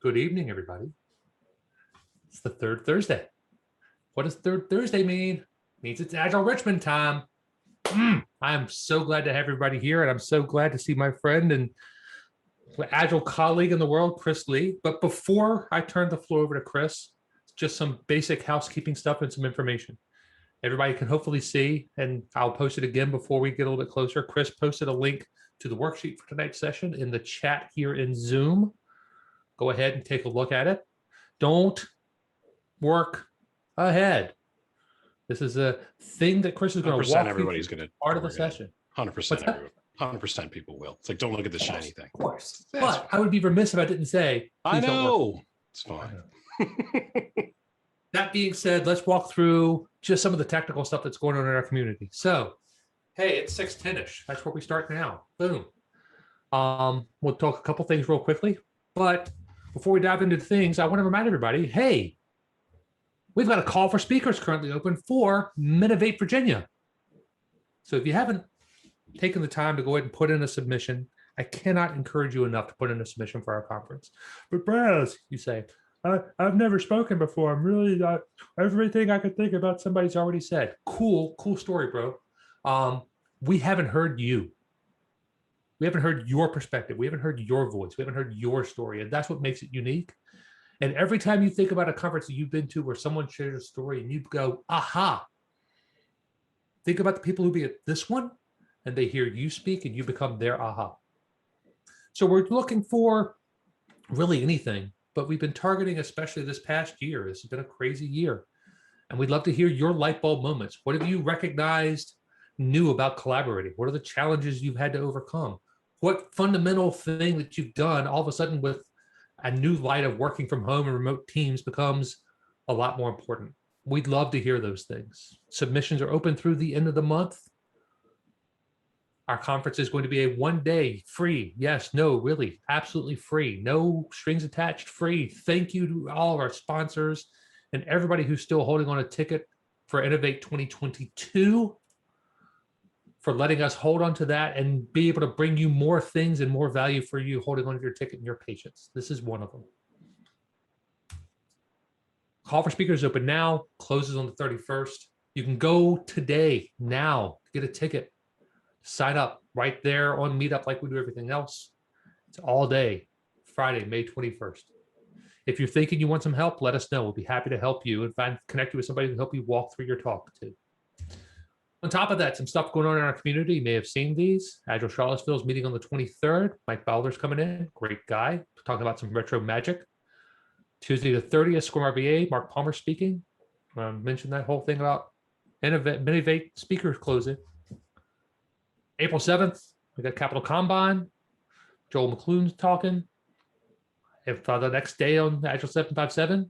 Good evening, everybody. It's the third Thursday. What does third Thursday mean? It means it's Agile Richmond time. I am so glad to have everybody here, and I'm so glad to see my friend and Agile colleague in the world, Chris Lee. But before I turn the floor over to Chris, just some basic housekeeping stuff and some information. Everybody can hopefully see, and I'll post it again before we get a little bit closer. Chris posted a link to the worksheet for tonight's session in the chat here in Zoom. Go ahead and take a look at it. Don't work ahead. This is a thing that Chris is going to walk everybody's going to part of the session. 100%. 100% people will. It's like, don't look at the shiny thing. Of course. But I would be remiss if I didn't say, I know. It's fine. That being said, let's walk through just some of the technical stuff that's going on in our community. So, hey, it's 6:10-ish. That's where we start now. Boom. We'll talk a couple things real quickly. But before we dive into things, I want to remind everybody, hey, we've got a call for speakers currently open for Minovate Virginia. So if you haven't taken the time to go ahead and put in a submission, I cannot encourage you enough to put in a submission for our conference. But Braz, you say, I've never spoken before. I'm really not, everything I could think about somebody's already said. Cool story, bro. We haven't heard you. We haven't heard your perspective. We haven't heard your voice. We haven't heard your story. And that's what makes it unique. And every time you think about a conference that you've been to where someone shares a story and you go, aha, think about the people who be at this one and they hear you speak and you become their aha. So we're looking for really anything, but we've been targeting, especially this past year. This has been a crazy year. And we'd love to hear your light bulb moments. What have you recognized new about collaborating? What are the challenges you've had to overcome? What fundamental thing that you've done all of a sudden with a new light of working from home and remote teams becomes a lot more important? We'd love to hear those things. Submissions are open through the end of the month. Our conference is going to be a one-day free. Yes, no, really, absolutely free. No strings attached, free. Thank you to all of our sponsors and everybody who's still holding on a ticket for Innovate 2022 for letting us hold on to that and be able to bring you more things and more value for you holding on to your ticket and your patience. This is one of them. Call for speakers open now, closes on the 31st. You can go today, now, get a ticket. Sign up right there on Meetup like we do everything else. It's all day, Friday, May 21st. If you're thinking you want some help, let us know. We'll be happy to help you and connect you with somebody who can help you walk through your talk too. On top of that, some stuff going on in our community. You may have seen these. Agile Charlottesville is meeting on the 23rd. Mike Bowler's coming in, great guy, talking about some retro magic. Tuesday the 30th, Scrum RBA, Mark Palmer speaking. Mentioned that whole thing about Minovate speakers closing. April 7th, we got Capital Combine. Joel McClune's talking. If the next day on Agile 757,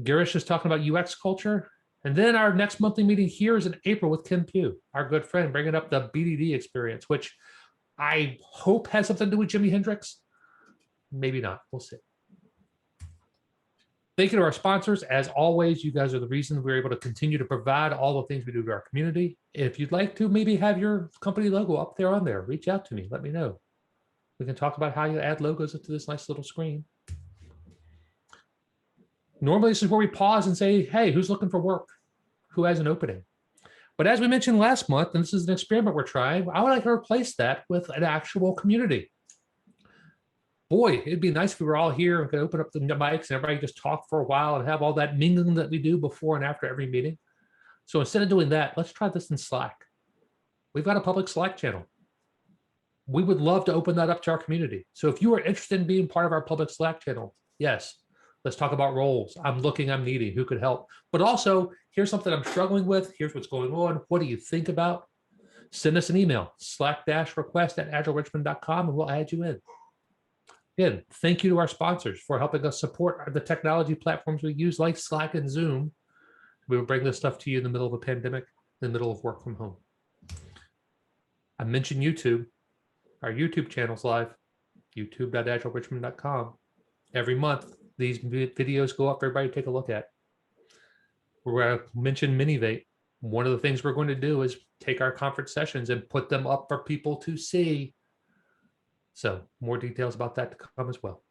Girish is talking about UX culture. And then our next monthly meeting here is in April with Kim Pugh, our good friend, bringing up the BDD experience, which I hope has something to do with Jimi Hendrix. Maybe not. We'll see. Thank you to our sponsors. As always, you guys are the reason we're able to continue to provide all the things we do to our community. If you'd like to maybe have your company logo up there on there, reach out to me. Let me know. We can talk about how you add logos to this nice little screen. Normally, this is where we pause and say, hey, who's looking for work? Who has an opening? But as we mentioned last month, and this is an experiment we're trying, I would like to replace that with an actual community. Boy, it'd be nice if we were all here and could open up the mics and everybody just talk for a while and have all that mingling that we do before and after every meeting. So instead of doing that, let's try this in Slack. We've got a public Slack channel. We would love to open that up to our community. So if you are interested in being part of our public Slack channel, yes, let's talk about roles. I'm looking, I'm needing, who could help? But also, here's something I'm struggling with. Here's what's going on. What do you think about? Send us an email, slack-request@agilerichmond.com, and we'll add you in. Again, thank you to our sponsors for helping us support the technology platforms we use like Slack and Zoom. We will bring this stuff to you in the middle of a pandemic, in the middle of work from home. I mentioned YouTube. Our YouTube channel's live, youtube.agilerichmond.com. Every month, these videos go up for everybody to take a look at. We're going to mention Minovate. One of the things we're going to do is take our conference sessions and put them up for people to see. So more details about that to come as well.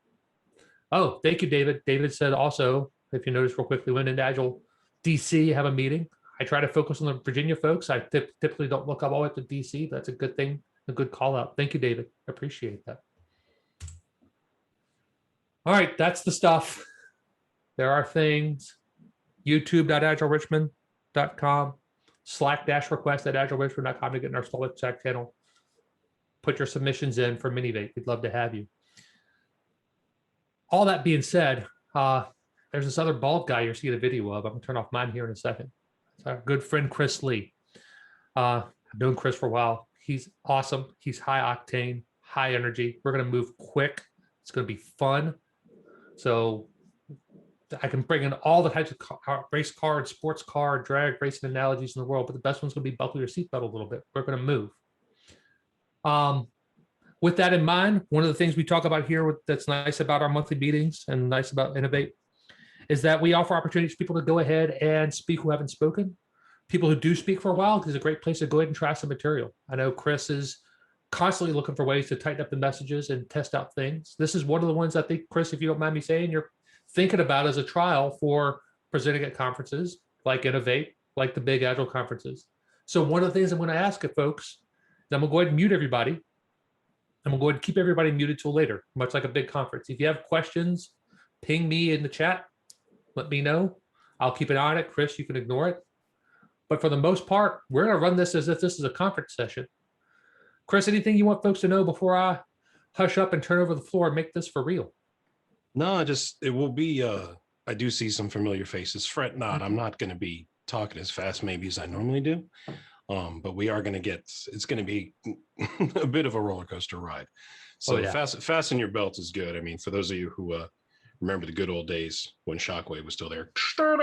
Oh, thank you, David. David said also, if you notice real quickly, when in Agile DC have a meeting, I try to focus on the Virginia folks. I typically don't look up all at the DC. That's a good thing, a good call out. Thank you, David. Appreciate that. All right, that's the stuff. There are things. YouTube.agilerichmond.com, Slack-request@agilerichmond.com to get in our solid chat channel. Put your submissions in for Minivate. We'd love to have you. All that being said, there's this other bald guy you're seeing a video of. I'm gonna turn off mine here in a second. It's our good friend Chris Lee. I've known Chris for a while. He's awesome. He's high octane, high energy. We're gonna move quick. It's gonna be fun. So I can bring in all the types of race car and sports car, drag racing analogies in the world, but the best one's gonna be buckle your seatbelt a little bit. We're gonna move. With that in mind, one of the things we talk about here that's nice about our monthly meetings and nice about Innovate is that we offer opportunities for people to go ahead and speak who haven't spoken. People who do speak for a while, because it's a great place to go ahead and try some material. I know Chris is constantly looking for ways to tighten up the messages and test out things. This is one of the ones I think, Chris, if you don't mind me saying, you're thinking about as a trial for presenting at conferences like Innovate, like the big Agile conferences. So one of the things I'm going to ask of folks, then we'll go ahead and mute everybody. And we'll go ahead and keep everybody muted till later, much like a big conference. If you have questions, ping me in the chat. Let me know. I'll keep an eye on it. Chris, you can ignore it. But for the most part, we're going to run this as if this is a conference session. Chris, anything you want folks to know before I hush up and turn over the floor and make this for real? No, it will be, I do see some familiar faces. Fret not, I'm not going to be talking as fast maybe as I normally do. But we are going to it's going to be a bit of a roller coaster ride. So fasten your belts is good. I mean, for those of you who remember the good old days when Shockwave was still there. Keep your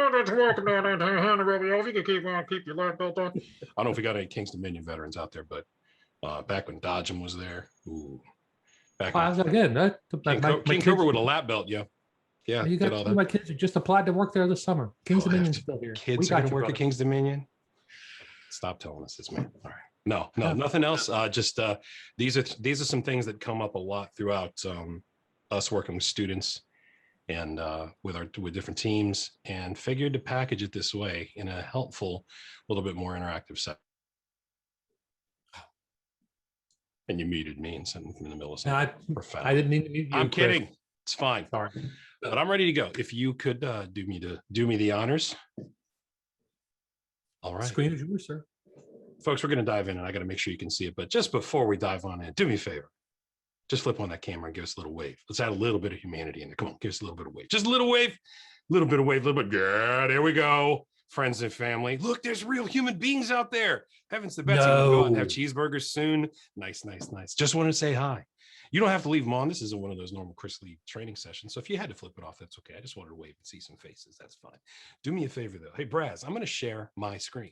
lap belt on. I don't know if we got any King's Dominion veterans out there, but back when Dodgem was there. Ooh, back again, King Cobra with a lap belt, yeah. Yeah, you got my kids who just applied to work there this summer. King's Dominion's still here. Kids are going to work at King's Dominion. Stop telling us it's me. All right. No, nothing else. Just these are some things that come up a lot throughout us working with students and with different teams, and figured to package it this way in a helpful, little bit more interactive set. And you muted me and sent me in the middle of something profound. I didn't mean to mute you. I'm kidding. It's fine. Sorry. But I'm ready to go. If you could do me the honors. All right. Screen is yours, sir. Folks, we're going to dive in, and I got to make sure you can see it. But just before we dive on in, do me a favor. Just flip on that camera and give us a little wave. Let's add a little bit of humanity in there. Come on, give us a little bit of wave. Just a little wave, little bit of wave, little bit. Yeah, there we go. Friends and family. Look, there's real human beings out there. Heavens to Betsy. We'll go out and have cheeseburgers soon. Nice. Just want to say hi. You don't have to leave them on. This isn't one of those normal Chris Lee training sessions. So if you had to flip it off, that's okay. I just wanted to wave and see some faces. That's fine. Do me a favor, though. Hey, Braz, I'm going to share my screen.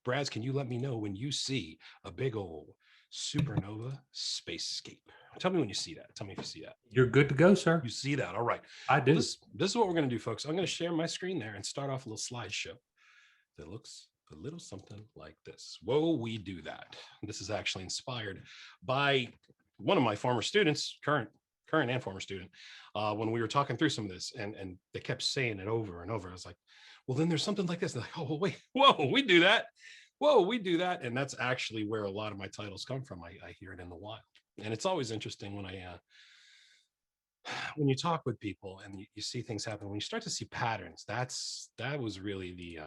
Braz, can you let me know when you see a big old supernova spacescape? Tell me when you see that. Tell me if you see that. You're good to go, sir. You see that. All right. I do. Well, this is what we're going to do, folks. I'm going to share my screen there and start off a little slideshow that looks a little something like this. Whoa, we do that. This is actually inspired by one of my former students, current and former student, when we were talking through some of this, and they kept saying it over and over. I was like, well, then there's something like this. And like, oh, wait, whoa, we do that. Whoa, we do that. And that's actually where a lot of my titles come from. I hear it in the wild. And it's always interesting when when you talk with people and you see things happen, when you start to see patterns, that was really the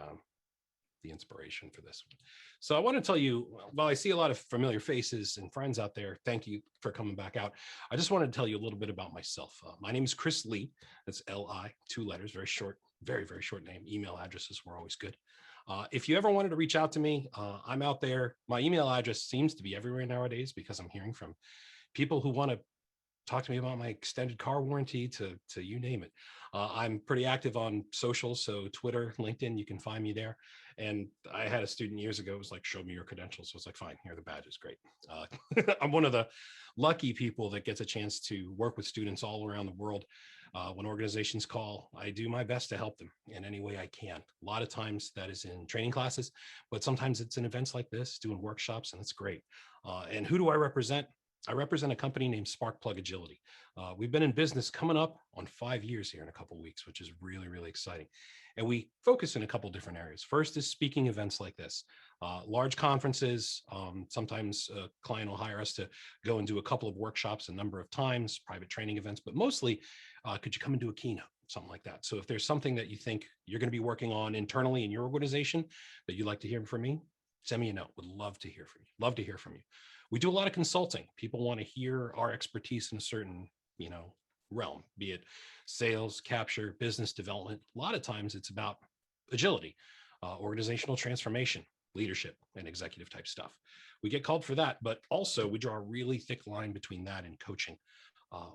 inspiration for this one. So I want to tell you, while I see a lot of familiar faces and friends out there, thank you for coming back out. I just wanted to tell you a little bit about myself. My name is Chris Lee. That's L-I, 2 letters, very short, very, very short name. Email addresses were always good. If you ever wanted to reach out to me, I'm out there. My email address seems to be everywhere nowadays because I'm hearing from people who want to talk to me about my extended car warranty to you name it. I'm pretty active on social, so Twitter, LinkedIn, you can find me there. And I had a student years ago, it was like, show me your credentials. So it's like, fine, here are the badges, great. I'm one of the lucky people that gets a chance to work with students all around the world. When organizations call, I do my best to help them in any way I can. A lot of times that is in training classes, but sometimes it's in events like this, doing workshops, and it's great. And who do I represent? I represent a company named SparkPlug Agility. We've been in business coming up on 5 years here in a couple of weeks, which is really, really exciting. And we focus in a couple of different areas. First is speaking events like this, large conferences. Sometimes a client will hire us to go and do a couple of workshops a number of times, private training events, but mostly could you come and do a keynote, something like that. So if there's something that you think you're going to be working on internally in your organization that you'd like to hear from me, send me a note. Would love to hear from you. Love to hear from you. We do a lot of consulting. People want to hear our expertise in a certain, realm, be it sales, capture, business development. A lot of times it's about agility, organizational transformation, leadership, and executive type stuff. We get called for that, but also we draw a really thick line between that and coaching.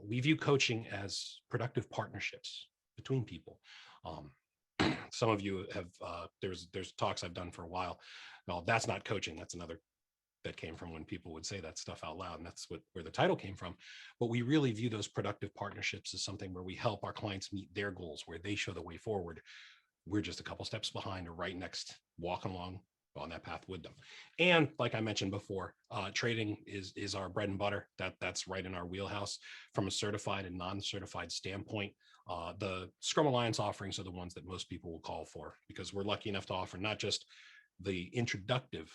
We view coaching as productive partnerships between people. Some of you have, there's talks I've done for a while. Well, that's not coaching. That's another that came from when people would say that stuff out loud. And that's where the title came from. But we really view those productive partnerships as something where we help our clients meet their goals, where they show the way forward. We're just a couple steps behind or right next, walking along on that path with them. And like I mentioned before, trading is our bread and butter. That's right in our wheelhouse from a certified and non-certified standpoint. The Scrum Alliance offerings are the ones that most people will call for, because we're lucky enough to offer not just the introductive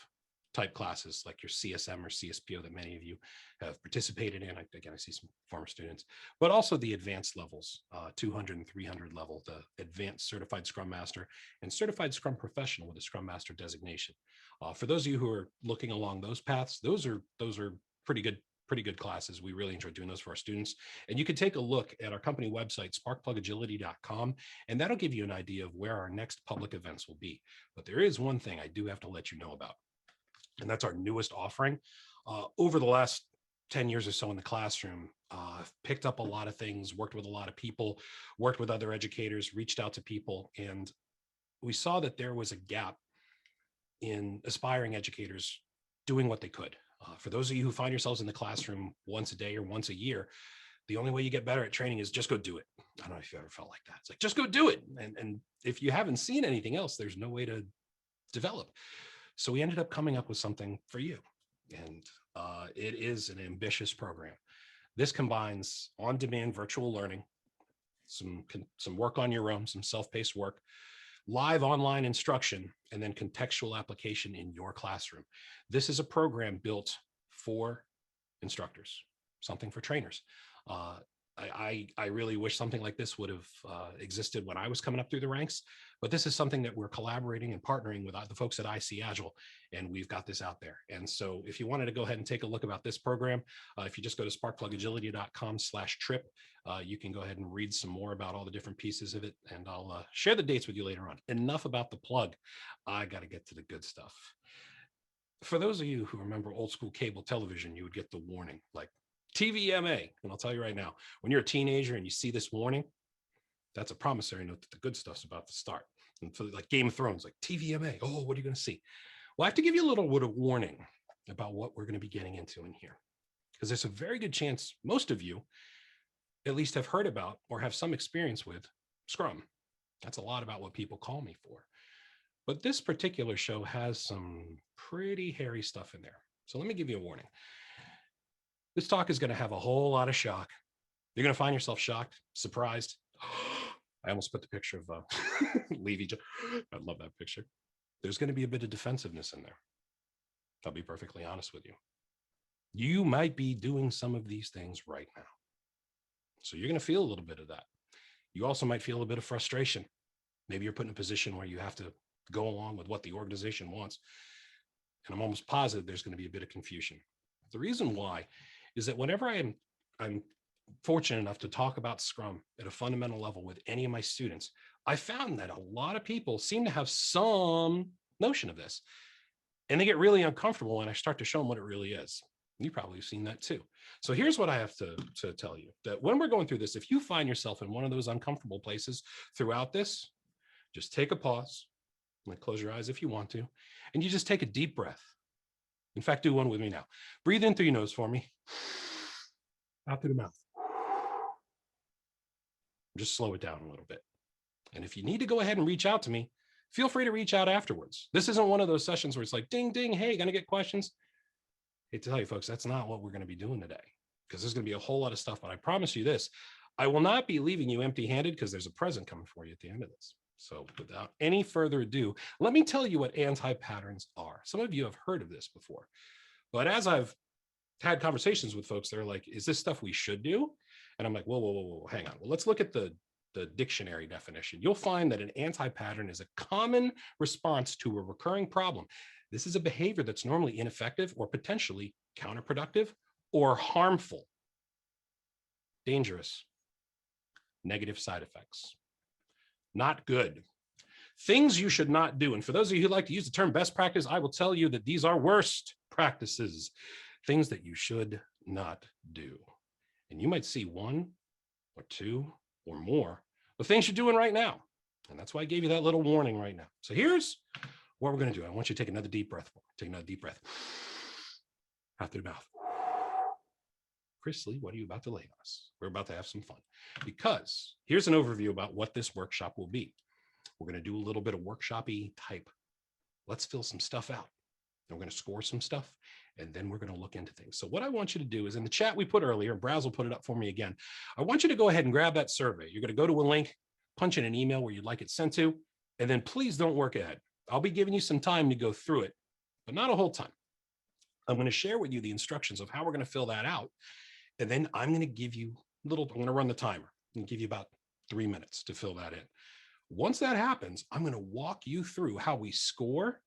type classes like your CSM or CSPO that many of you have participated in. Again, I see some former students, but also the advanced levels, 200 and 300 level, the advanced certified Scrum Master and certified Scrum Professional with a Scrum Master designation. For those of you who are looking along those paths, those are pretty good classes. We really enjoy doing those for our students. And you can take a look at our company website, sparkplugagility.com, and that'll give you an idea of where our next public events will be. But there is one thing I do have to let you know about, and that's our newest offering. Over the last 10 years or so in the classroom, I've picked up a lot of things, worked with a lot of people, worked with other educators, reached out to people, and we saw that there was a gap in aspiring educators doing what they could. For those of you who find yourselves in the classroom once a day or once a year, the only way you get better at training is just go do it. I don't know if you ever felt like that. It's like, just go do it. And if you haven't seen anything else, there's no way to develop. So we ended up coming up with something for you. And it is an ambitious program. This combines on-demand virtual learning, some work on your own, some self-paced work, live online instruction, and then contextual application in your classroom. This is a program built for instructors, something for trainers. I really wish something like this would have existed when I was coming up through the ranks, but this is something that we're collaborating and partnering with the folks at IC Agile, and we've got this out there. And so if you wanted to go ahead and take a look about this program, if you just go to sparkplugagility.com/trip, you can go ahead and read some more about all the different pieces of it, and I'll share the dates with you later on. Enough about the plug. I got to get to the good stuff. For those of you who remember old school cable television, you would get the warning like TVMA. And I'll tell you right now, when you're a teenager and you see this warning, that's a promissory note that the good stuff's about to start. And for like Game of Thrones, like TVMA, oh, what are you going to see? Well, I have to give you a little word of warning about what we're going to be getting into in here, because there's a very good chance most of you at least have heard about or have some experience with Scrum. That's a lot about what people call me for. But this particular show has some pretty hairy stuff in there. So let me give you a warning. This talk is going to have a whole lot of shock. You're going to find yourself shocked, surprised. I almost put the picture of Levy. I love that picture. There's going to be a bit of defensiveness in there. I'll be perfectly honest with you. You might be doing some of these things right now. So you're going to feel a little bit of that. You also might feel a bit of frustration. Maybe you're put in a position where you have to go along with what the organization wants. And I'm almost positive there's going to be a bit of confusion. The reason why is that whenever I'm fortunate enough to talk about Scrum at a fundamental level with any of my students, I found that a lot of people seem to have some notion of this, and they get really uncomfortable when I start to show them what it really is. You probably have seen that too. So here's what I have to tell you, that when we're going through this, if you find yourself in one of those uncomfortable places throughout this, just take a pause, and close your eyes if you want to, and you just take a deep breath. In fact, do one with me now. Breathe in through your nose for me. Out through the mouth. Just slow it down a little bit. And if you need to go ahead and reach out to me, feel free to reach out afterwards. This isn't one of those sessions where it's like, ding, ding, hey, gonna get questions? hate to tell you folks, that's not what we're going to be doing today, because there's going to be a whole lot of stuff. But I promise you this, I will not be leaving you empty-handed, because there's a present coming for you at the end of this. So without any further ado, let me tell you what anti-patterns are. Some of you have heard of this before, but as I've had conversations with folks, they're like, is this stuff we should do? And I'm like, whoa, hang on. Well, let's look at the dictionary definition. You'll find that an anti-pattern is a common response to a recurring problem. This is a behavior that's normally ineffective or potentially counterproductive or harmful, dangerous, negative side effects. Not good. Things you should not do. And for those of you who like to use the term best practice, I will tell you that these are worst practices, things that you should not do. And you might see one or two or more of things you're doing right now. And that's why I gave you that little warning right now. So here's what we're going to do. I want you to take another deep breath. Take another deep breath. Out through the mouth. Chris Lee, what are you about to lay on us? We're about to have some fun, because here's an overview about what this workshop will be. We're going to do a little bit of workshop-y type. Let's fill some stuff out. And we're going to score some stuff, and then we're going to look into things. So what I want you to do is, in the chat we put earlier, Braz will put it up for me again. I want you to go ahead and grab that survey. You're going to go to a link, punch in an email where you'd like it sent to, and then please don't work ahead. I'll be giving you some time to go through it, but not a whole time. I'm going to share with you the instructions of how we're going to fill that out. And then I'm going to give you I'm going to run the timer and give you about 3 minutes to fill that in. Once that happens, I'm going to walk you through how we score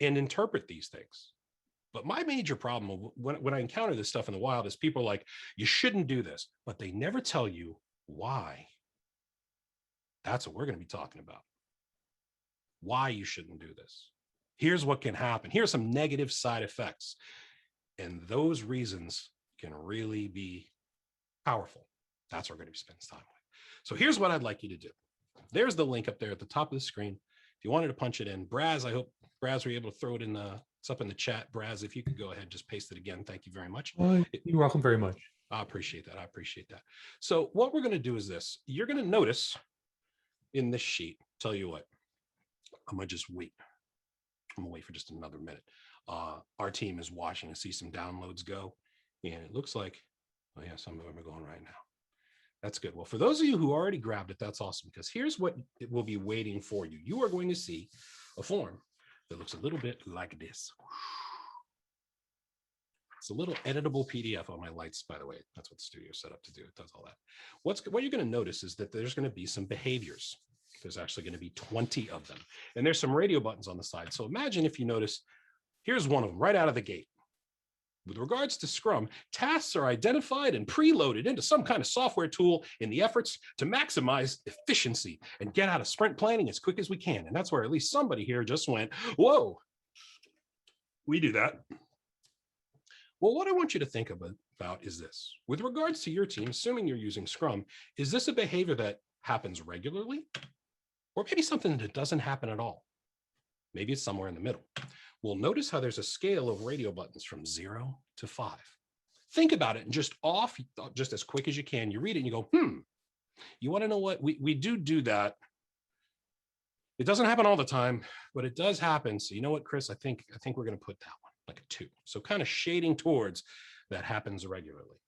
and interpret these things. But my major problem when I encounter this stuff in the wild is people are like, you shouldn't do this, but they never tell you why. That's what we're going to be talking about. Why you shouldn't do this. Here's what can happen. Here's some negative side effects. And those reasons can really be powerful. That's what we're going to be spending time with. So here's what I'd like you to do. There's the link up there at the top of the screen. If you wanted to punch it in, Braz, I hope Braz were able to throw it in it's up in the chat. Braz, if you could go ahead, just paste it again. Thank you very much. You're welcome very much. I appreciate that. I appreciate that. So what we're going to do is this. You're going to notice in this sheet, tell you what, I'm going to just wait. I'm going to wait for just another minute. Our team is watching to see some downloads go. And it looks like, oh yeah, some of them are going right now. That's good. Well, for those of you who already grabbed it, that's awesome, because here's what it will be waiting for you. You are going to see a form that looks a little bit like this. It's a little editable PDF on my lights, by the way. That's what the studio set up to do. It does all that. What you're going to notice is that there's going to be some behaviors. There's actually going to be 20 of them. And there's some radio buttons on the side. So imagine if you notice, here's one of them right out of the gate. With regards to Scrum, tasks are identified and preloaded into some kind of software tool in the efforts to maximize efficiency and get out of sprint planning as quick as we can. And that's where at least somebody here just went, whoa, we do that. Well, what I want you to think about is this. With regards to your team, assuming you're using Scrum, is this a behavior that happens regularly? Or maybe something that doesn't happen at all? Maybe it's somewhere in the middle. Well, notice how there's a scale of radio buttons from 0 to 5. Think about it, and just as quick as you can, you read it and you go, you want to know what? We do that. It doesn't happen all the time, but it does happen. So you know what, Chris, I think we're going to put that one like a 2. So kind of shading towards that happens regularly.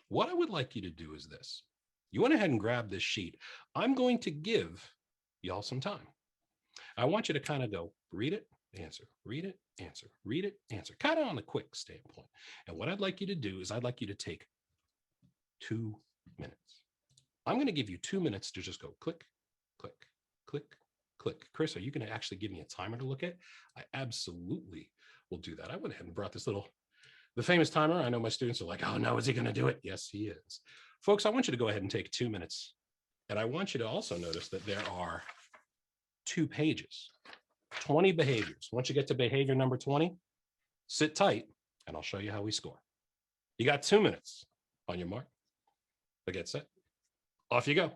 What I would like you to do is this. You went ahead and grab this sheet. I'm going to give y'all some time. I want you to kind of go read it, answer, read it, answer, read it, answer, kind of on the quick standpoint. And what I'd like you to do is I'd like you to take 2 minutes. I'm going to give you 2 minutes to just go click, click, click, click. Chris, are you going to actually give me a timer to look at? I absolutely will do that. I went ahead and brought this the famous timer. I know my students are like, oh no, is he going to do it? Yes, he is. Folks, I want you to go ahead and take 2 minutes. And I want you to also notice that there are 2 pages, 20 behaviors. Once you get to behavior number 20, sit tight and I'll show you how we score. You got 2 minutes. On your mark, get set, off you go.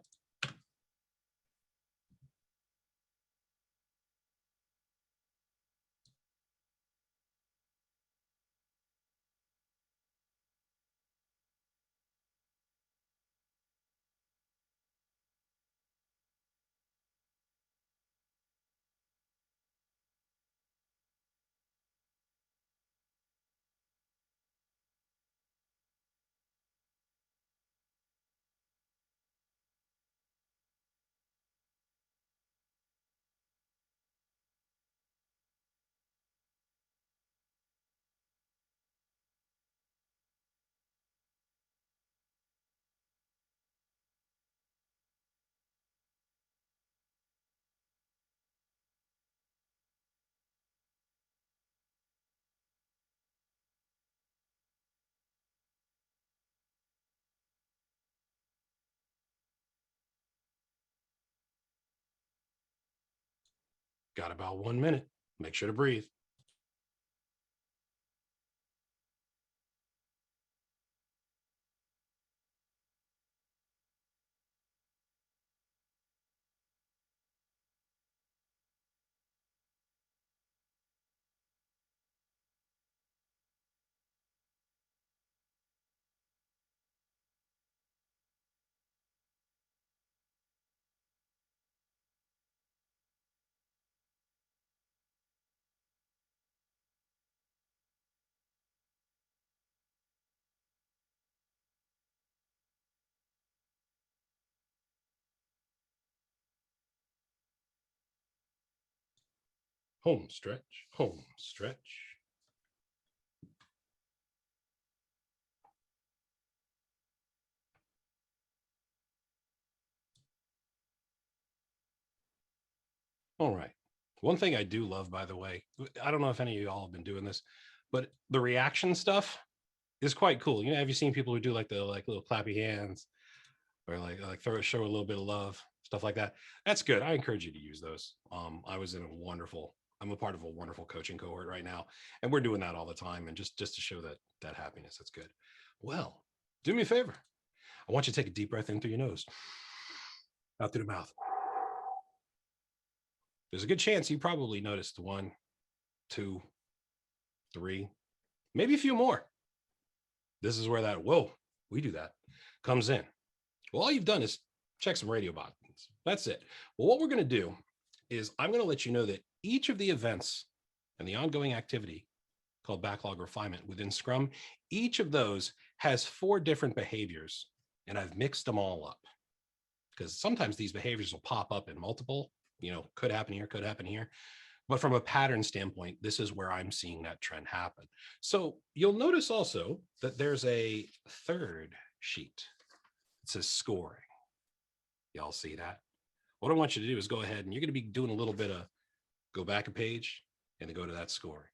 Got about 1 minute. Make sure to breathe. Home stretch, home stretch. All right. One thing I do love, by the way, I don't know if any of y'all have been doing this, but the reaction stuff is quite cool. Have you seen people who do like the little clappy hands or show a little bit of love, stuff like that? That's good. I encourage you to use those. I'm a part of a wonderful coaching cohort right now, and we're doing that all the time. And just to show that happiness, that's good. Well, do me a favor. I want you to take a deep breath in through your nose, out through the mouth. There's a good chance you probably noticed 1, 2, 3, maybe a few more. This is where that, whoa, we do that, comes in. Well, all you've done is check some radio buttons. That's it. Well, what we're going to do is I'm going to let you know that each of the events and the ongoing activity called Backlog Refinement within Scrum, each of those has 4 different behaviors, and I've mixed them all up because sometimes these behaviors will pop up in multiple, could happen here, could happen here. But from a pattern standpoint, this is where I'm seeing that trend happen. So you'll notice also that there's a 3rd sheet. It says scoring. Y'all see that? What I want you to do is go ahead and you're going to be doing a little bit of go back a page and then go to that scoring.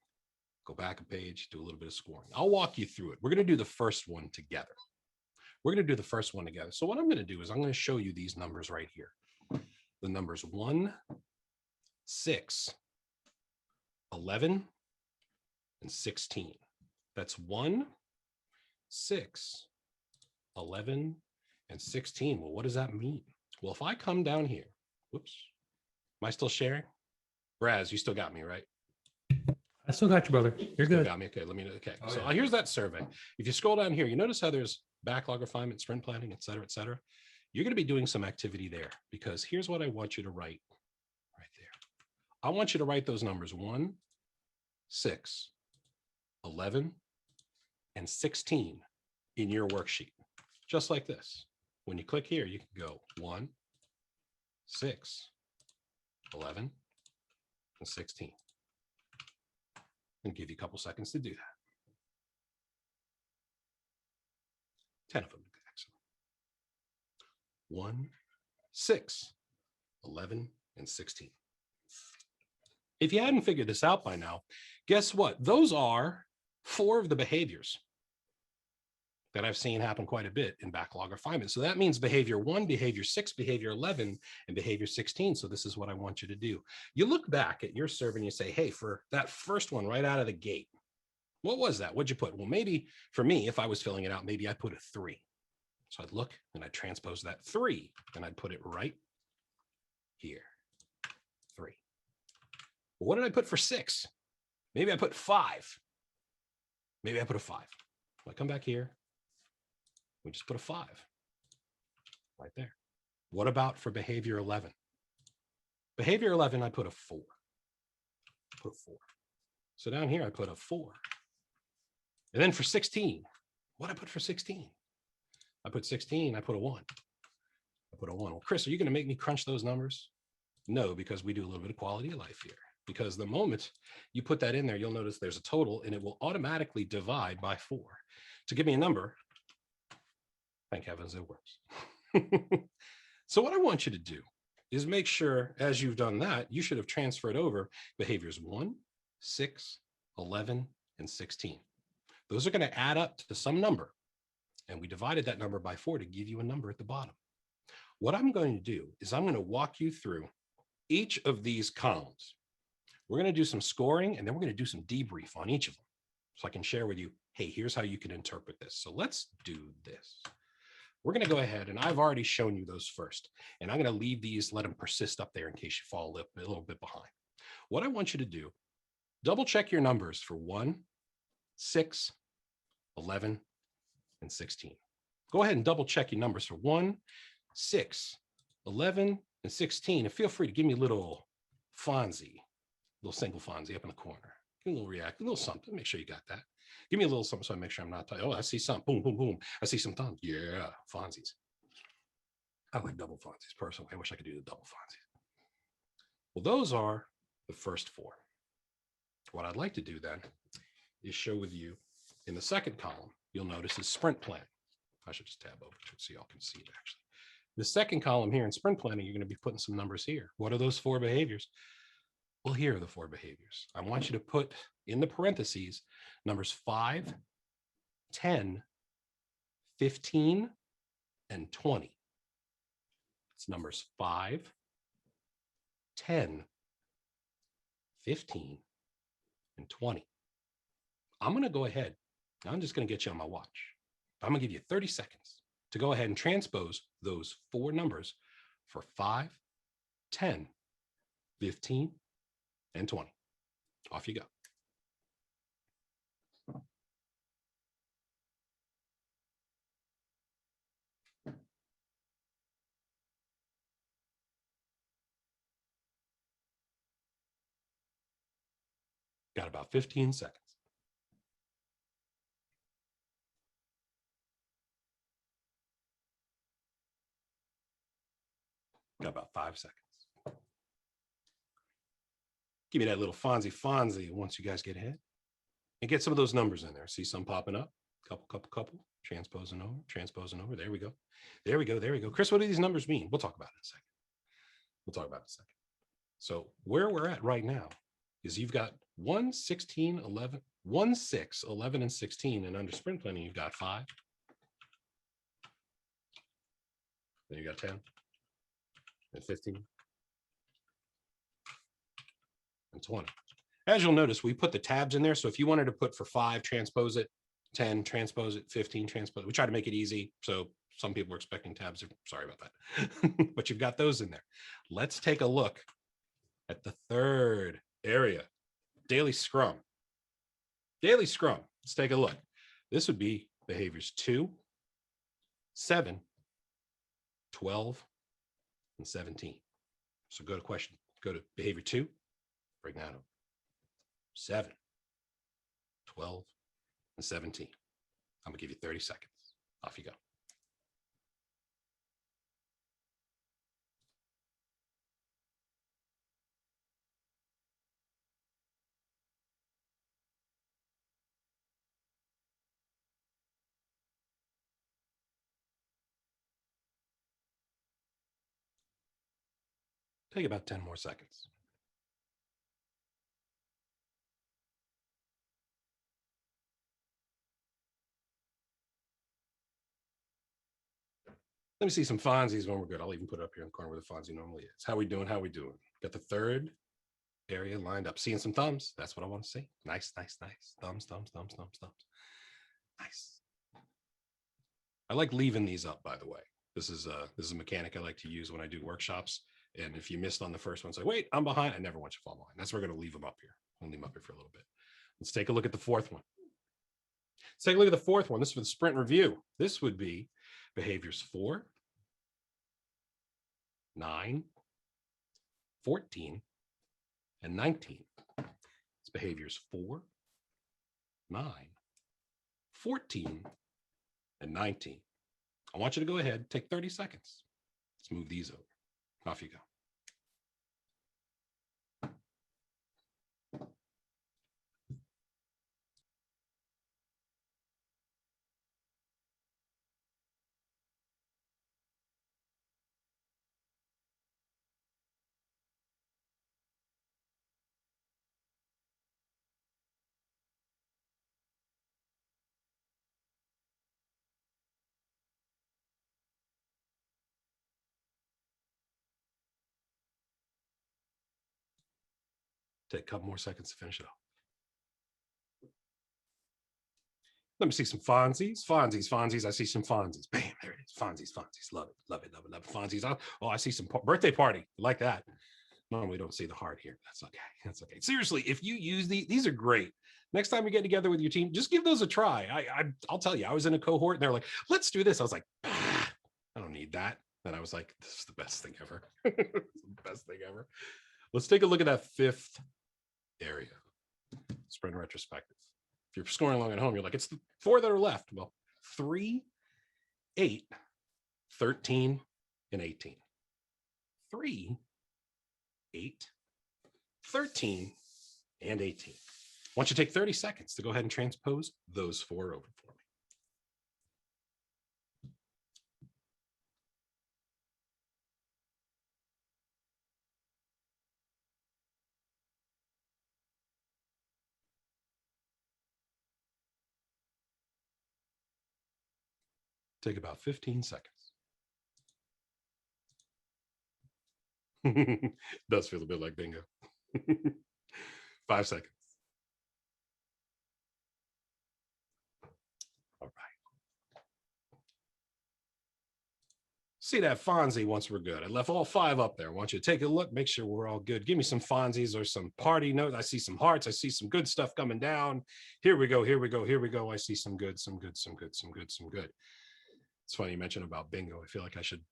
Go back a page, do a little bit of scoring. I'll walk you through it. We're going to do the first one together. So what I'm going to do is I'm going to show you these numbers right here. The numbers 1, 6, 11, and 16. That's 1, 6, 11, and 16. Well, what does that mean? Well, if I come down here, whoops, am I still sharing? Raz, you still got me, right? I still got you, brother. You're Still good. got me. Okay, okay. Oh, So yeah. here's that survey. If you scroll down here, you notice how there's backlog refinement, sprint planning, et cetera, et cetera. You're going to be doing some activity there because here's what I want you to write right there. I want you to write those numbers 1, 6, 11, and 16 in your worksheet, just like this. When you click here, you can go 1, 6, 11, and 16. And give you a couple seconds to do that. 10 of them. Excellent. 1, 6, 11, and 16. If you hadn't figured this out by now, guess what? Those are 4 of the behaviors that I've seen happen quite a bit in backlog refinement. So that means behavior 1, behavior 6, behavior 11, and behavior 16. So this is what I want you to do. You look back at your survey and you say, hey, for that first one right out of the gate, what was that? What'd you put? Well, maybe for me, if I was filling it out, maybe I put a 3. So I'd look and I'd transpose that 3 and I'd put it right here, 3. Well, what did I put for 6? Maybe I put 5. Maybe I put a 5. I come back here. We just put a 5 right there. What about for behavior 11? Behavior 11, I put a 4. Put a 4. So down here, I put a 4. And then for 16, what I put for 16? I put 16, I put a 1. I put a 1. Well, Chris, are you going to make me crunch those numbers? No, because we do a little bit of quality of life here. Because the moment you put that in there, you'll notice there's a total and it will automatically divide by 4 to give me a number. Thank heavens it works. So what I want you to do is make sure as you've done that, you should have transferred over behaviors 1, 6, 11, and 16. Those are going to add up to some number. And we divided that number by 4 to give you a number at the bottom. What I'm going to do is I'm going to walk you through each of these columns. We're going to do some scoring, and then we're going to do some debrief on each of them. So I can share with you, hey, here's how you can interpret this. So let's do this. We're going to go ahead, and I've already shown you those first. And I'm going to leave these, let them persist up there in case you fall a little bit behind. What I want you to do, double check your numbers for 1, 6, 11, and 16. Go ahead and double check your numbers for 1, 6, 11, and 16. And feel free to give me a little Fonzie, little single Fonzie up in the corner. Give me a little react, a little something. Make sure you got that. Give me a little something so I make sure I'm not. Oh, I see some. Boom, boom, boom. I see some thumbs. Yeah, Fonzies. I like double Fonzies personally. I wish I could do the double Fonzies. Well, those are the first 4. What I'd like to do then is show with you in the second column, you'll notice is sprint plan. I should just tab over to it so y'all can see it actually. The second column here in sprint planning, you're going to be putting some numbers here. What are those 4 behaviors? Well, here are the 4 behaviors. I want you to put in the parentheses numbers 5, 10, 15, and 20. It's numbers 5, 10, 15, and 20. I'm going to go ahead. I'm just going to get you on my watch. I'm going to give you 30 seconds to go ahead and transpose those 4 numbers for 5, 10, 15, and 20. Off you go. Got about 15 seconds. Got about 5 seconds. Give me that little Fonzie once you guys get ahead. And get some of those numbers in there. See some popping up. Couple. Transposing over. There we go. There we go. Chris, what do these numbers mean? We'll talk about it in a second. So where we're at right now is you've got 1, 16, 11, 1, 6, 11, and 16. And under sprint planning, you've got 5. Then you got 10 and 15 and 20. As you'll notice, we put the tabs in there. So if you wanted to put for 5, transpose it, 10, transpose it, 15, transpose it. We try to make it easy. So some people are expecting tabs. Sorry about that. But you've got those in there. Let's take a look at the third area, daily Scrum. Daily Scrum. Let's take a look. This would be behaviors 2, 7, 12, and 17. So go to behavior 2, break that up. 7, 12, and 17. I'm gonna give you 30 seconds. Off you go. Take about 10 more seconds. Let me see some Fonzies when we're good. I'll even put it up here in the corner where the Fonzie normally is. How we doing? Got the third area lined up. Seeing some thumbs. That's what I want to see. Nice. Thumbs. Nice. I like leaving these up, by the way. This is a mechanic I like to use when I do workshops. And if you missed on the first one, say, wait, I'm behind. I never want you to fall behind. That's why we're going to leave them up here. I'll leave them up here for a little bit. Let's take a look at the fourth one. Let's take a look at the fourth one. This is for the sprint review. This would be behaviors 4, 9, 14, and 19. It's behaviors 4, 9, 14, and 19. I want you to go ahead, take 30 seconds. Let's move these over. Off you go. Take a couple more seconds to finish it off. Let me see some Fonzies. Fonzies. I see some Fonzies. Bam, there it is. Fonzies. Love it. Fonzies. Oh, I see some birthday party. Like that. Normally don't see the heart here. That's okay. Seriously, if you use these are great. Next time you get together with your team, just give those a try. I'll tell you, I was in a cohort and they're like, let's do this. I was like, I don't need that. And I was like, this is the best thing ever. Let's take a look at that fifth area. Sprint retrospective. If you're scoring along at home, you're like, it's the 4 that are left. Well, 3, 8, 13, and 18. 3, 8, 13, and 18. I want you to take 30 seconds to go ahead and transpose those 4 over for me. Take about 15 seconds. Does feel a bit like bingo. 5 seconds. All right. See that Fonzie once we're good. I left all 5 up there. I want you to take a look, make sure we're all good. Give me some Fonzies or some party notes. I see some hearts. I see some good stuff coming down. Here we go. I see some good. It's funny you mentioned about bingo. I feel like I should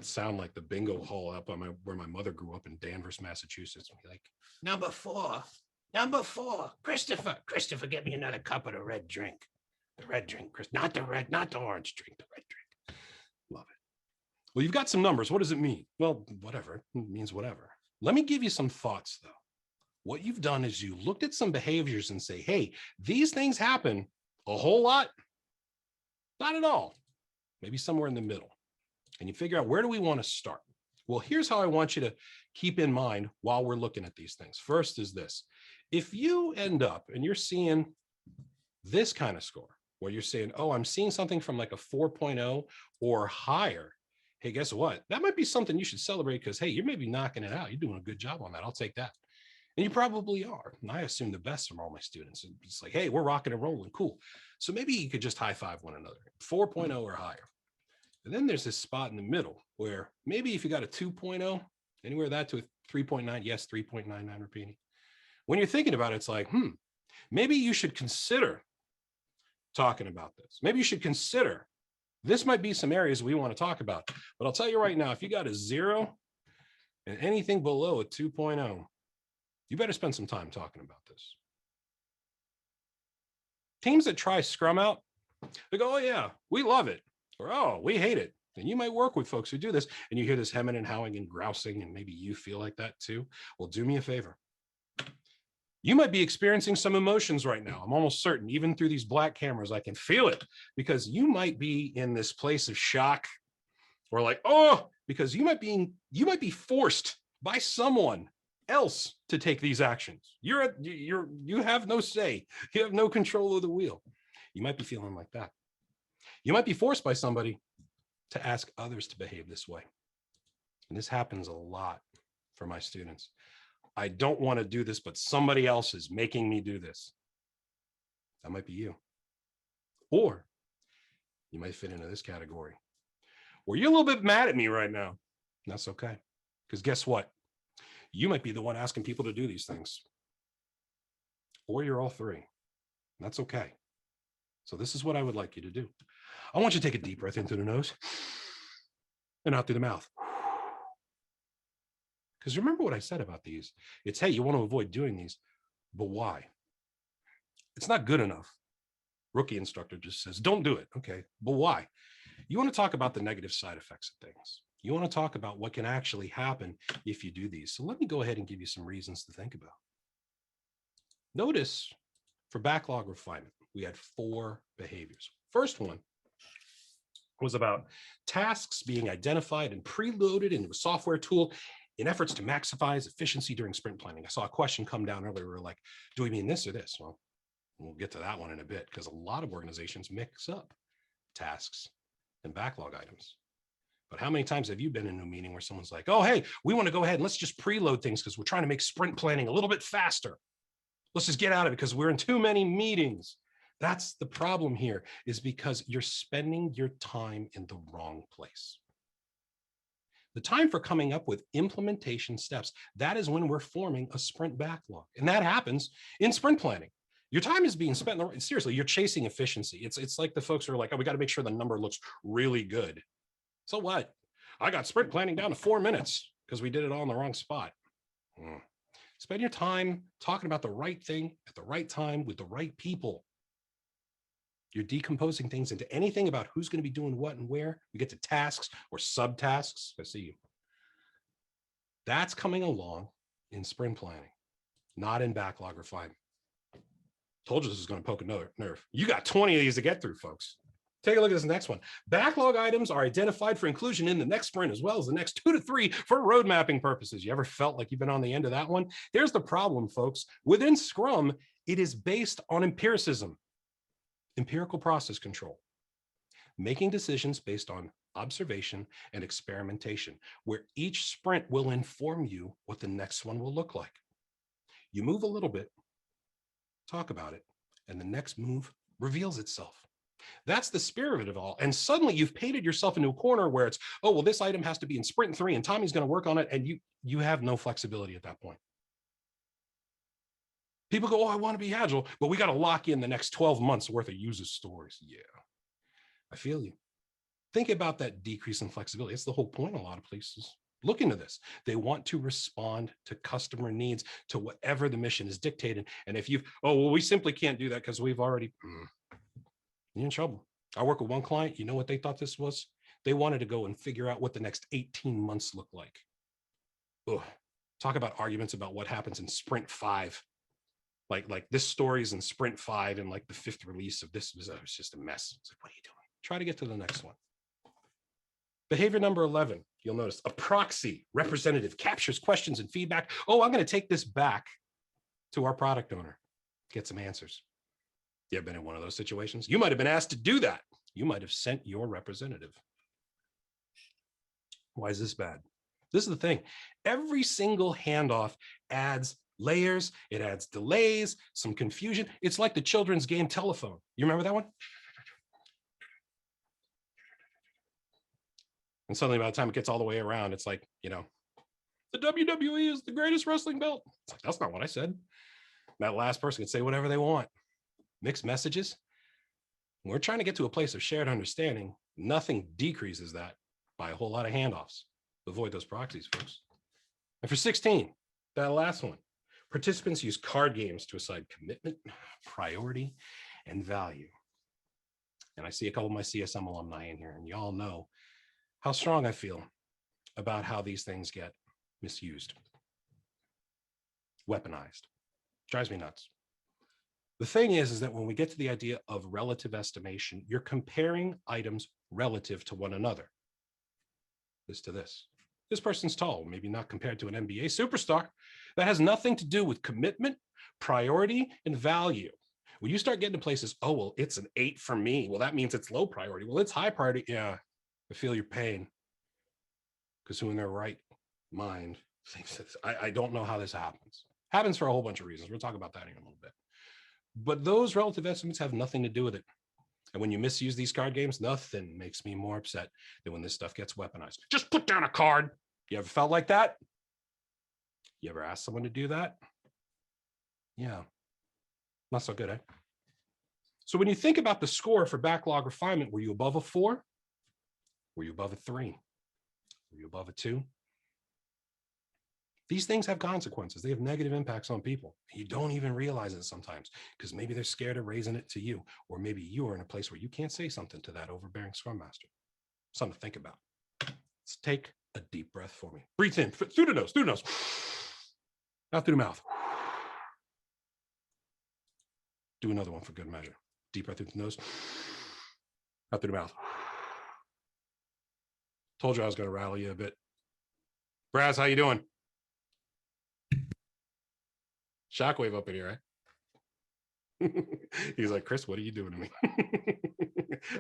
sound like the bingo hall up on where my mother grew up in Danvers, Massachusetts. And be like, number 4, Christopher, get me another cup of the red drink. The red drink, Chris, not the orange drink, the red drink. Love it. Well, you've got some numbers. What does it mean? Well, whatever. It means whatever. Let me give you some thoughts, though. What you've done is you looked at some behaviors and say, hey, these things happen a whole lot. Not at all. Maybe somewhere in the middle. And you figure out, where do we want to start? Well, here's how I want you to keep in mind while we're looking at these things. First is this. If you end up and you're seeing this kind of score, where you're saying, oh, I'm seeing something from like a 4.0 or higher, hey, guess what? That might be something you should celebrate, because, hey, you're maybe knocking it out. You're doing a good job on that. I'll take that. And you probably are. And I assume the best from all my students. It's like, hey, we're rocking and rolling. Cool. So maybe you could just high five one another, 4.0 or higher. And then there's this spot in the middle where maybe if you got a 2.0, anywhere that to a 3.9, yes, 3.99 repeating. When you're thinking about it, it's like, maybe you should consider talking about this. Maybe you should consider, this might be some areas we want to talk about. But I'll tell you right now, if you got a 0 and anything below a 2.0, you better spend some time talking about this. Teams that try Scrum out, they go, oh yeah, we love it. Or, oh, we hate it. And you might work with folks who do this, and you hear this hemming and howing and grousing, and maybe you feel like that too. Well, do me a favor. You might be experiencing some emotions right now. I'm almost certain, even through these black cameras, I can feel it, because you might be in this place of shock, or like, oh, because you might be forced by someone else to take these actions. You have no say. You have no control of the wheel. You might be feeling like that. You might be forced by somebody to ask others to behave this way. And this happens a lot for my students. I don't want to do this, but somebody else is making me do this. That might be you. Or you might fit into this category, where you're a little bit mad at me right now. And that's okay. Because guess what? You might be the one asking people to do these things. Or you're all 3. That's okay. So this is what I would like you to do. I want you to take a deep breath in through the nose and out through the mouth. Because remember what I said about these. It's, hey, you want to avoid doing these, but why? It's not good enough. Rookie instructor just says, don't do it. Okay, but why? You want to talk about the negative side effects of things. You want to talk about what can actually happen if you do these. So let me go ahead and give you some reasons to think about. Notice for backlog refinement, we had 4 behaviors. First one was about tasks being identified and preloaded into a software tool in efforts to maximize efficiency during sprint planning. I saw a question come down earlier. We were like, do we mean this or this? Well, we'll get to that one in a bit, because a lot of organizations mix up tasks and backlog items. But how many times have you been in a meeting where someone's like, oh, hey, we want to go ahead and let's just preload things because we're trying to make sprint planning a little bit faster. Let's just get out of it because we're in too many meetings. That's the problem here, is because you're spending your time in the wrong place. The time for coming up with implementation steps, that is when we're forming a sprint backlog. And that happens in sprint planning. Your time is being spent, seriously, you're chasing efficiency. It's like the folks who are like, oh, we got to make sure the number looks really good. So what? I got sprint planning down to 4 minutes because we did it all in the wrong spot. Spend your time talking about the right thing at the right time with the right people. You're decomposing things into anything about who's going to be doing what and where. We get to tasks or subtasks. I see you. That's coming along in sprint planning, not in backlog refinement. Told you this is going to poke a nerve. You got 20 of these to get through, folks. Take a look at this next one. Backlog items are identified for inclusion in the next sprint, as well as the next 2 to 3 for road mapping purposes. You ever felt like you've been on the end of that one? Here's the problem, folks. Within Scrum, it is based on empiricism, empirical process control, making decisions based on observation and experimentation, where each sprint will inform you what the next one will look like. You move a little bit, talk about it, and the next move reveals itself. That's the spirit of it all. And suddenly you've painted yourself into a corner where it's, oh, well, this item has to be in sprint 3 and Tommy's going to work on it. And you have no flexibility at that point. People go, oh, I want to be agile, but we got to lock in the next 12 months worth of user stories. Yeah, I feel you. Think about that decrease in flexibility. It's the whole point. A lot of places look into this. They want to respond to customer needs, to whatever the mission is dictated. And if you've, oh, well, we simply can't do that because we've already, you're in trouble. I work with one client. You know what they thought this was? They wanted to go and figure out what the next 18 months look like. Ugh. Talk about arguments about what happens in sprint 5. Like this story is in sprint 5 and like the 5th release of this was just a mess. It's like, what are you doing? Try to get to the next one. Behavior number 11, you'll notice a proxy representative captures questions and feedback. Oh, I'm going to take this back to our product owner, get some answers. You ever been in one of those situations? You might have been asked to do that. You might have sent your representative. Why is this bad? This is the thing. Every single handoff adds layers. It adds delays, some confusion. It's like the children's game telephone. You remember that one? And suddenly by the time it gets all the way around, it's like, you know, the WWE is the greatest wrestling belt. It's like, that's not what I said. That last person can say whatever they want. Mixed messages. When we're trying to get to a place of shared understanding, nothing decreases that by a whole lot of handoffs. Avoid those proxies, folks. And for 16, that last one, participants use card games to assign commitment, priority, and value. And I see a couple of my CSM alumni in here, and y'all know how strong I feel about how these things get misused, weaponized. Drives me nuts. The thing is that when we get to the idea of relative estimation, you're comparing items relative to one another. This to this. This person's tall, maybe not compared to an NBA superstar. That has nothing to do with commitment, priority, and value. When you start getting to places, oh, well, it's an 8 for me. Well, that means it's low priority. Well, it's high priority. Yeah, I feel your pain. Because who in their right mind thinks this? I don't know how this happens. Happens for a whole bunch of reasons. We'll talk about that in a little bit. But those relative estimates have nothing to do with it. And when you misuse these card games, nothing makes me more upset than when this stuff gets weaponized. Just put down a card. You ever felt like that? You ever asked someone to do that? Yeah, not so good, eh? So when you think about the score for backlog refinement, were you above a 4? Were you above a 3? Were you above a 2? These things have consequences. They have negative impacts on people. You don't even realize it sometimes because maybe they're scared of raising it to you, or maybe you are in a place where you can't say something to that overbearing Scrum Master. Something to think about. Let's take a deep breath for me. Breathe in through the nose, out through the mouth. Do another one for good measure. Deep breath through the nose, out through the mouth. Told you I was going to rattle you a bit. Braz, how you doing? Shockwave up in here, right? He's like, Chris, what are you doing to me?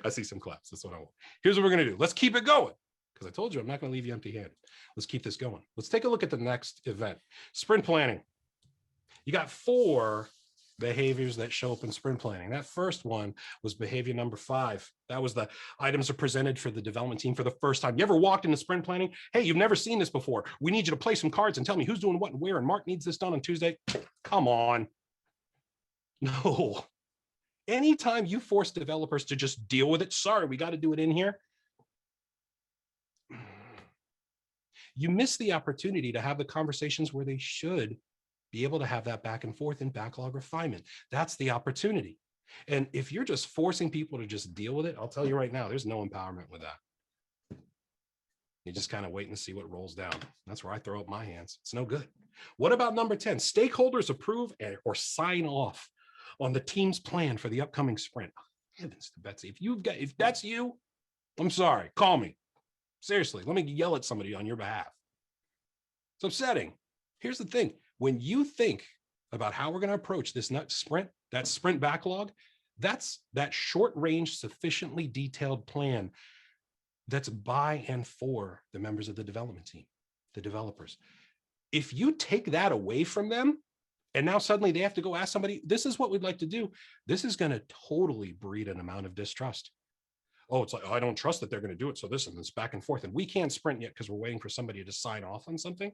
I see some claps. That's what I want. Here's what we're going to do. Let's keep it going. because I told you I'm not going to leave you empty-handed. Let's keep this going. Let's take a look at the next event. Sprint planning. You got 4 behaviors that show up in sprint planning. That first one was behavior number 5. That was the items are presented for the development team for the first time. You ever walked into sprint planning? Hey, you've never seen this before. We need you to play some cards and tell me who's doing what and where, and Mark needs this done on Tuesday. Come on. No. Anytime you force developers to just deal with it, sorry, we got to do it in here, you miss the opportunity to have the conversations where they should be able to have that back and forth in backlog refinement. That's the opportunity. And if you're just forcing people to just deal with it, I'll tell you right now, there's no empowerment with that. You just kind of wait and see what rolls down. That's where I throw up my hands. It's no good. What about number 10? Stakeholders approve or sign off on the team's plan for the upcoming sprint. Heavens to Betsy, if that's you, I'm sorry, call me. Seriously, let me yell at somebody on your behalf. It's upsetting. Here's the thing. When you think about how we're going to approach this next sprint, that sprint backlog, that's that short range, sufficiently detailed plan that's by and for the members of the development team, the developers. If you take that away from them, and now suddenly they have to go ask somebody, this is what we'd like to do, this is going to totally breed an amount of distrust. Oh, it's like, oh, I don't trust that they're going to do it. So this and this back and forth. And we can't sprint yet because we're waiting for somebody to sign off on something.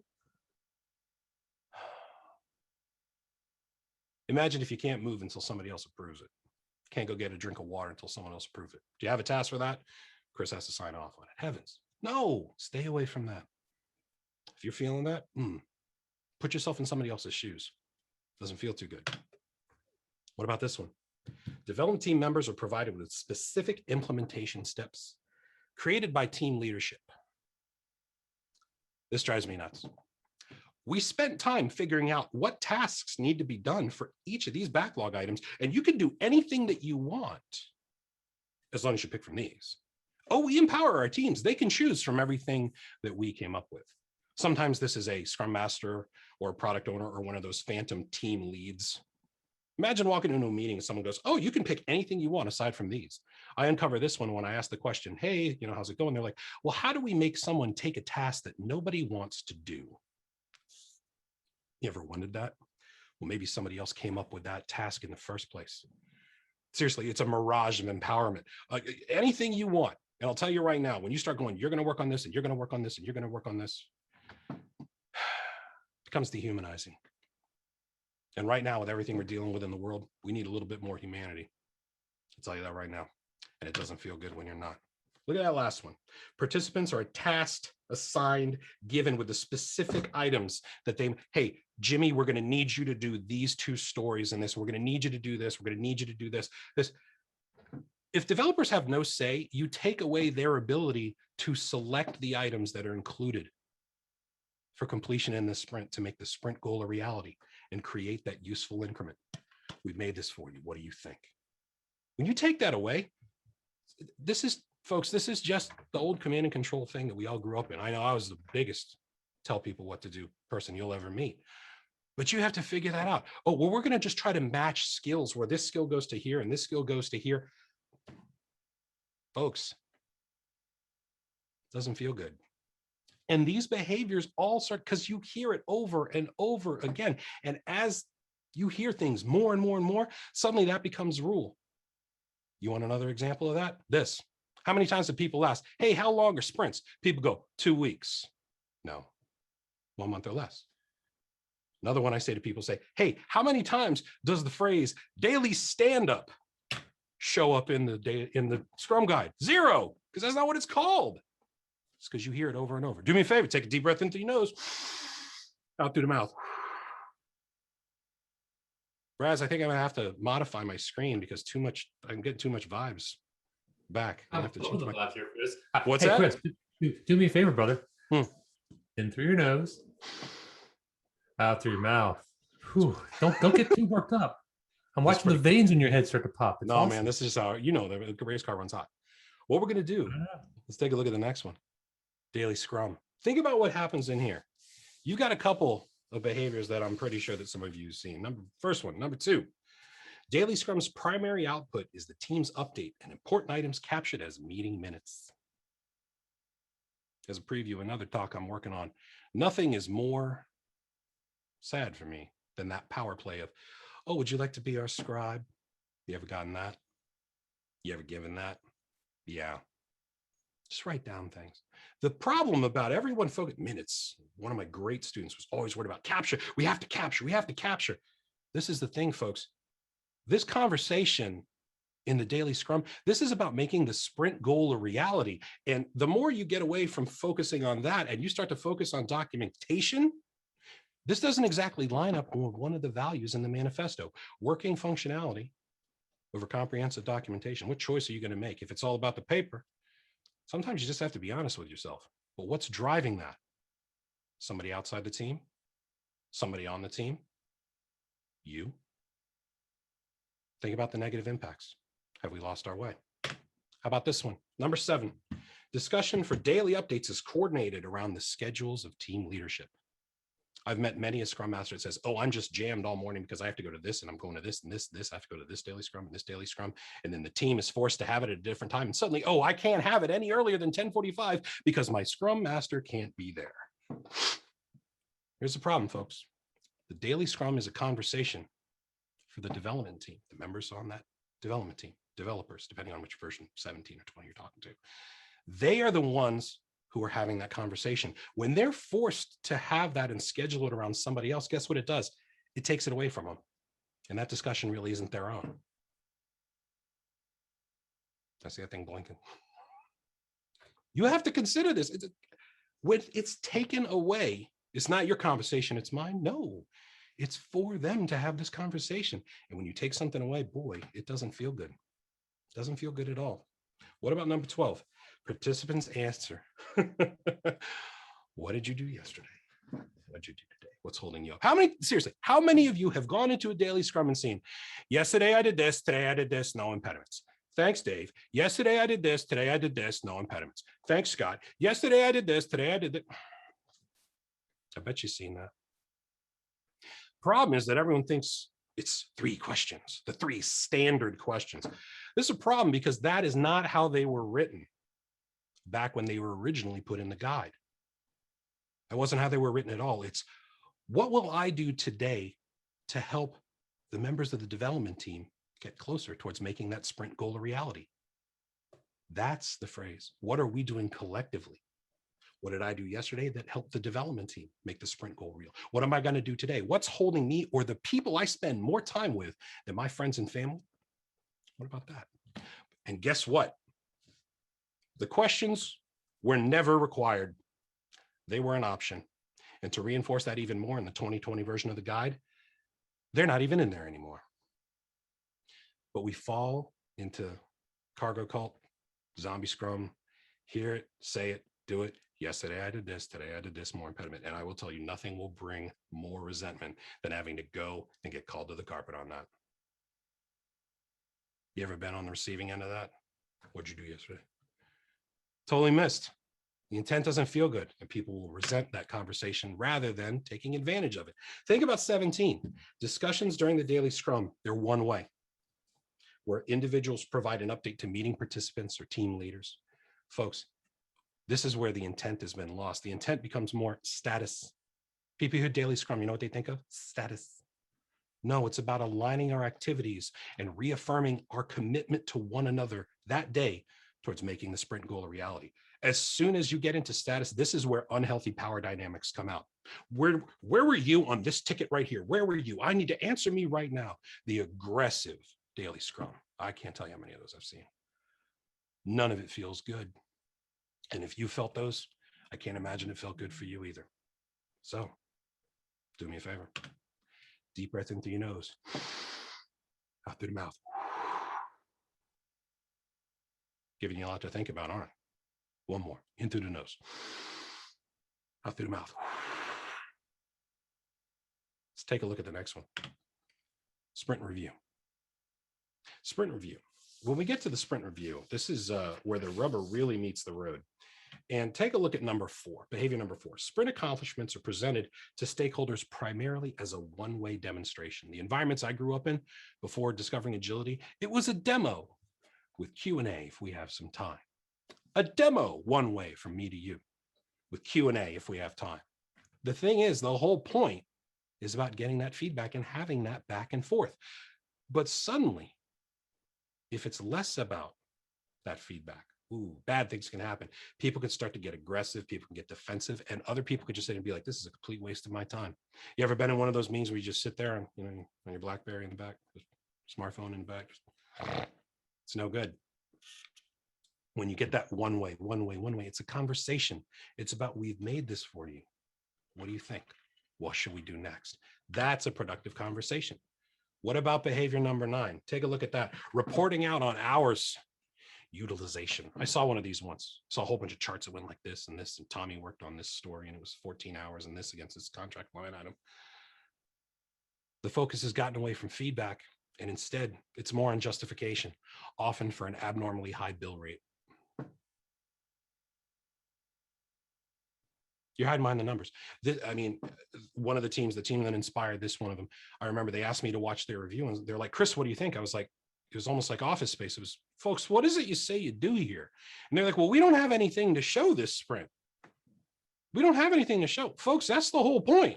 Imagine if you can't move until somebody else approves it. Can't go get a drink of water until someone else approves it. Do you have a task for that? Chris has to sign off on it. Heavens, no, stay away from that. If you're feeling that, put yourself in somebody else's shoes. Doesn't feel too good. What about this one? Development team members are provided with specific implementation steps created by team leadership. This drives me nuts. We spent time figuring out what tasks need to be done for each of these backlog items, and you can do anything that you want as long as you pick from these. Oh, we empower our teams. They can choose from everything that we came up with. Sometimes this is a Scrum Master or a product owner or one of those phantom team leads. Imagine walking into a meeting and someone goes, oh, you can pick anything you want aside from these. I uncover this one when I ask the question, hey, how's it going? They're like, well, how do we make someone take a task that nobody wants to do? You ever wondered that? Well, maybe somebody else came up with that task in the first place. Seriously, it's a mirage of empowerment. Anything you want. And I'll tell you right now, when you start going, you're going to work on this and you're going to work on this and you're going to work on this, it becomes dehumanizing. And right now, with everything we're dealing with in the world, we need a little bit more humanity. I'll tell you that right now. And it doesn't feel good when you're not. Look at that last one. Participants are tasked, assigned, given with the specific items that hey, Jimmy, we're going to need you to do these 2 stories in this. We're going to need you to do this. We're going to need you to do this. If developers have no say, you take away their ability to select the items that are included for completion in this sprint to make the sprint goal a reality and create that useful increment. We've made this for you. What do you think? When you take that away, folks, this is just the old command and control thing that we all grew up in. I know I was the biggest tell people what to do person you'll ever meet, but you have to figure that out. Oh, well, we're going to just try to match skills where this skill goes to here and this skill goes to here. Folks, doesn't feel good. And these behaviors all start because you hear it over and over again. And as you hear things more and more and more, suddenly that becomes rule. You want another example of that? This. How many times have people ask, hey, how long are sprints? People go, 2 weeks. No, 1 month or less. Another one I say to people say, hey, how many times does the phrase daily stand-up show up in the Scrum guide? 0, because that's not what it's called. It's because you hear it over and over. Do me a favor, take a deep breath into your nose, out through the mouth. Raz, I think I'm gonna have to modify my screen because I'm getting too much vibes back. I have to change my... What's that? Chris, do me a favor, brother. In through your nose, out through your mouth. Whew. Don't get too worked up. I'm watching the veins in your head start to pop. It's awesome. Man, this is how the race car runs hot. What we're gonna do? Let's take a look at the next one. Daily Scrum. Think about what happens in here. You've got a couple of behaviors that I'm pretty sure that some of you have seen. First one, number 2. Daily Scrum's primary output is the team's update and important items captured as meeting minutes. as a preview, another talk I'm working on. Nothing is more sad for me than that power play of, oh, would you like to be our scribe? You ever gotten that? You ever given that? Yeah. Just write down things. The problem about everyone focused minutes, one of my great students was always worried about capture. We have to capture. We have to capture. This is the thing, folks. This conversation in the daily scrum, this is about making the sprint goal a reality. And the more you get away from focusing on that and you start to focus on documentation, this doesn't exactly line up with one of the values in the manifesto, working functionality over comprehensive documentation. What choice are you going to make? If it's all about the paper, sometimes you just have to be honest with yourself. But what's driving that? Somebody outside the team? Somebody on the team? You? Think about the negative impacts. Have we lost our way? How about this one? Number 7, discussion for daily updates is coordinated around the schedules of team leadership. I've met many a Scrum Master that says, oh, I'm just jammed all morning because I have to go to this and I'm going to this and this. I have to go to this daily Scrum and this daily Scrum. And then the team is forced to have it at a different time. And suddenly, oh, I can't have it any earlier than 10:45 because my Scrum Master can't be there. Here's the problem, folks. The daily Scrum is a conversation for the development team, the members on that development team, developers, depending on which version, 17 or 20 you're talking to. They are the ones who are having that conversation. When they're forced to have that and schedule it around somebody else, guess what it does? It takes it away from them. And that discussion really isn't their own. I see that thing blinking. You have to consider this. When it's taken away, it's not your conversation, it's mine. No, it's for them to have this conversation. And when you take something away, boy, it doesn't feel good. It doesn't feel good at all. What about number 12? Participants answer. What did you do yesterday? What did you do today? What's holding you up? Seriously, how many of you have gone into a daily Scrum and seen, yesterday I did this, today I did this, no impediments. Thanks, Dave. Yesterday I did this, today I did this, no impediments. Thanks, Scott. Yesterday I did this, today I did that. I bet you've seen that. Problem is that everyone thinks it's 3 questions, the 3 standard questions. This is a problem because that is not how they were written back when they were originally put in the guide. That wasn't how they were written at all. It's, what will I do today to help the members of the development team get closer towards making that sprint goal a reality? That's the phrase. What are we doing collectively? What did I do yesterday that helped the development team make the sprint goal real? What am I going to do today? What's holding me or the people I spend more time with than my friends and family? What about that? And guess what? The questions were never required. They were an option. And to reinforce that even more in the 2020 version of the guide, they're not even in there anymore. But we fall into cargo cult, zombie Scrum, hear it, say it, do it. Yesterday I did this, today I did this, more impediment. And I will tell you, nothing will bring more resentment than having to go and get called to the carpet on that. You ever been on the receiving end of that? What'd you do yesterday? Totally missed. The intent doesn't feel good, and people will resent that conversation rather than taking advantage of it. Think about 17. Discussions during the daily Scrum, they're one way, where individuals provide an update to meeting participants or team leaders. Folks, this is where the intent has been lost. The intent becomes more status. People who daily Scrum, you know what they think of? Status. No, it's about aligning our activities and reaffirming our commitment to one another that day towards making the sprint goal a reality. As soon as you get into status, this is where unhealthy power dynamics come out. Where were you on this ticket right here? Where were you? I need to answer me right now. The aggressive daily Scrum. I can't tell you how many of those I've seen. None of it feels good. And if you felt those, I can't imagine it felt good for you either. So do me a favor. Deep breath in through your nose, out through the mouth. Giving you a lot to think about, aren't I? One more, in through the nose, out through the mouth. Let's take a look at the next one. Sprint review. Sprint review. When we get to the sprint review, this is where the rubber really meets the road. And take a look at number 4, behavior number 4. Sprint accomplishments are presented to stakeholders primarily as a one-way demonstration. The environments I grew up in before discovering agility, it was a demo with Q&A if we have some time. A demo one way from me to you. with Q&A if we have time. The thing is, the whole point is about getting that feedback and having that back and forth. But suddenly, if it's less about that feedback, bad things can happen. People could start to get aggressive, people can get defensive, and other people could just sit and be like, this is a complete waste of my time. You ever been in one of those meetings where you just sit there and, on your BlackBerry in the back, smartphone in the back? It's no good. When you get that one way, it's a conversation. It's about, we've made this for you. What do you think? What should we do next? That's a productive conversation. What about behavior number 9? Take a look at that. Reporting out on hours utilization. I saw one of these once. Saw a whole bunch of charts that went like this and this, and Tommy worked on this story and it was 14 hours and this against this contract line item. The focus has gotten away from feedback, and instead it's more on justification, often for an abnormally high bill rate. You're hiding behind the numbers. One of the team that inspired this, one of them, I remember they asked me to watch their review and they're like, Chris, what do you think? I was like, it was almost like Office Space. It was, folks, what is it you say you do here? And they're like, well, we don't have anything to show this sprint. We don't have anything to show. Folks, that's the whole point.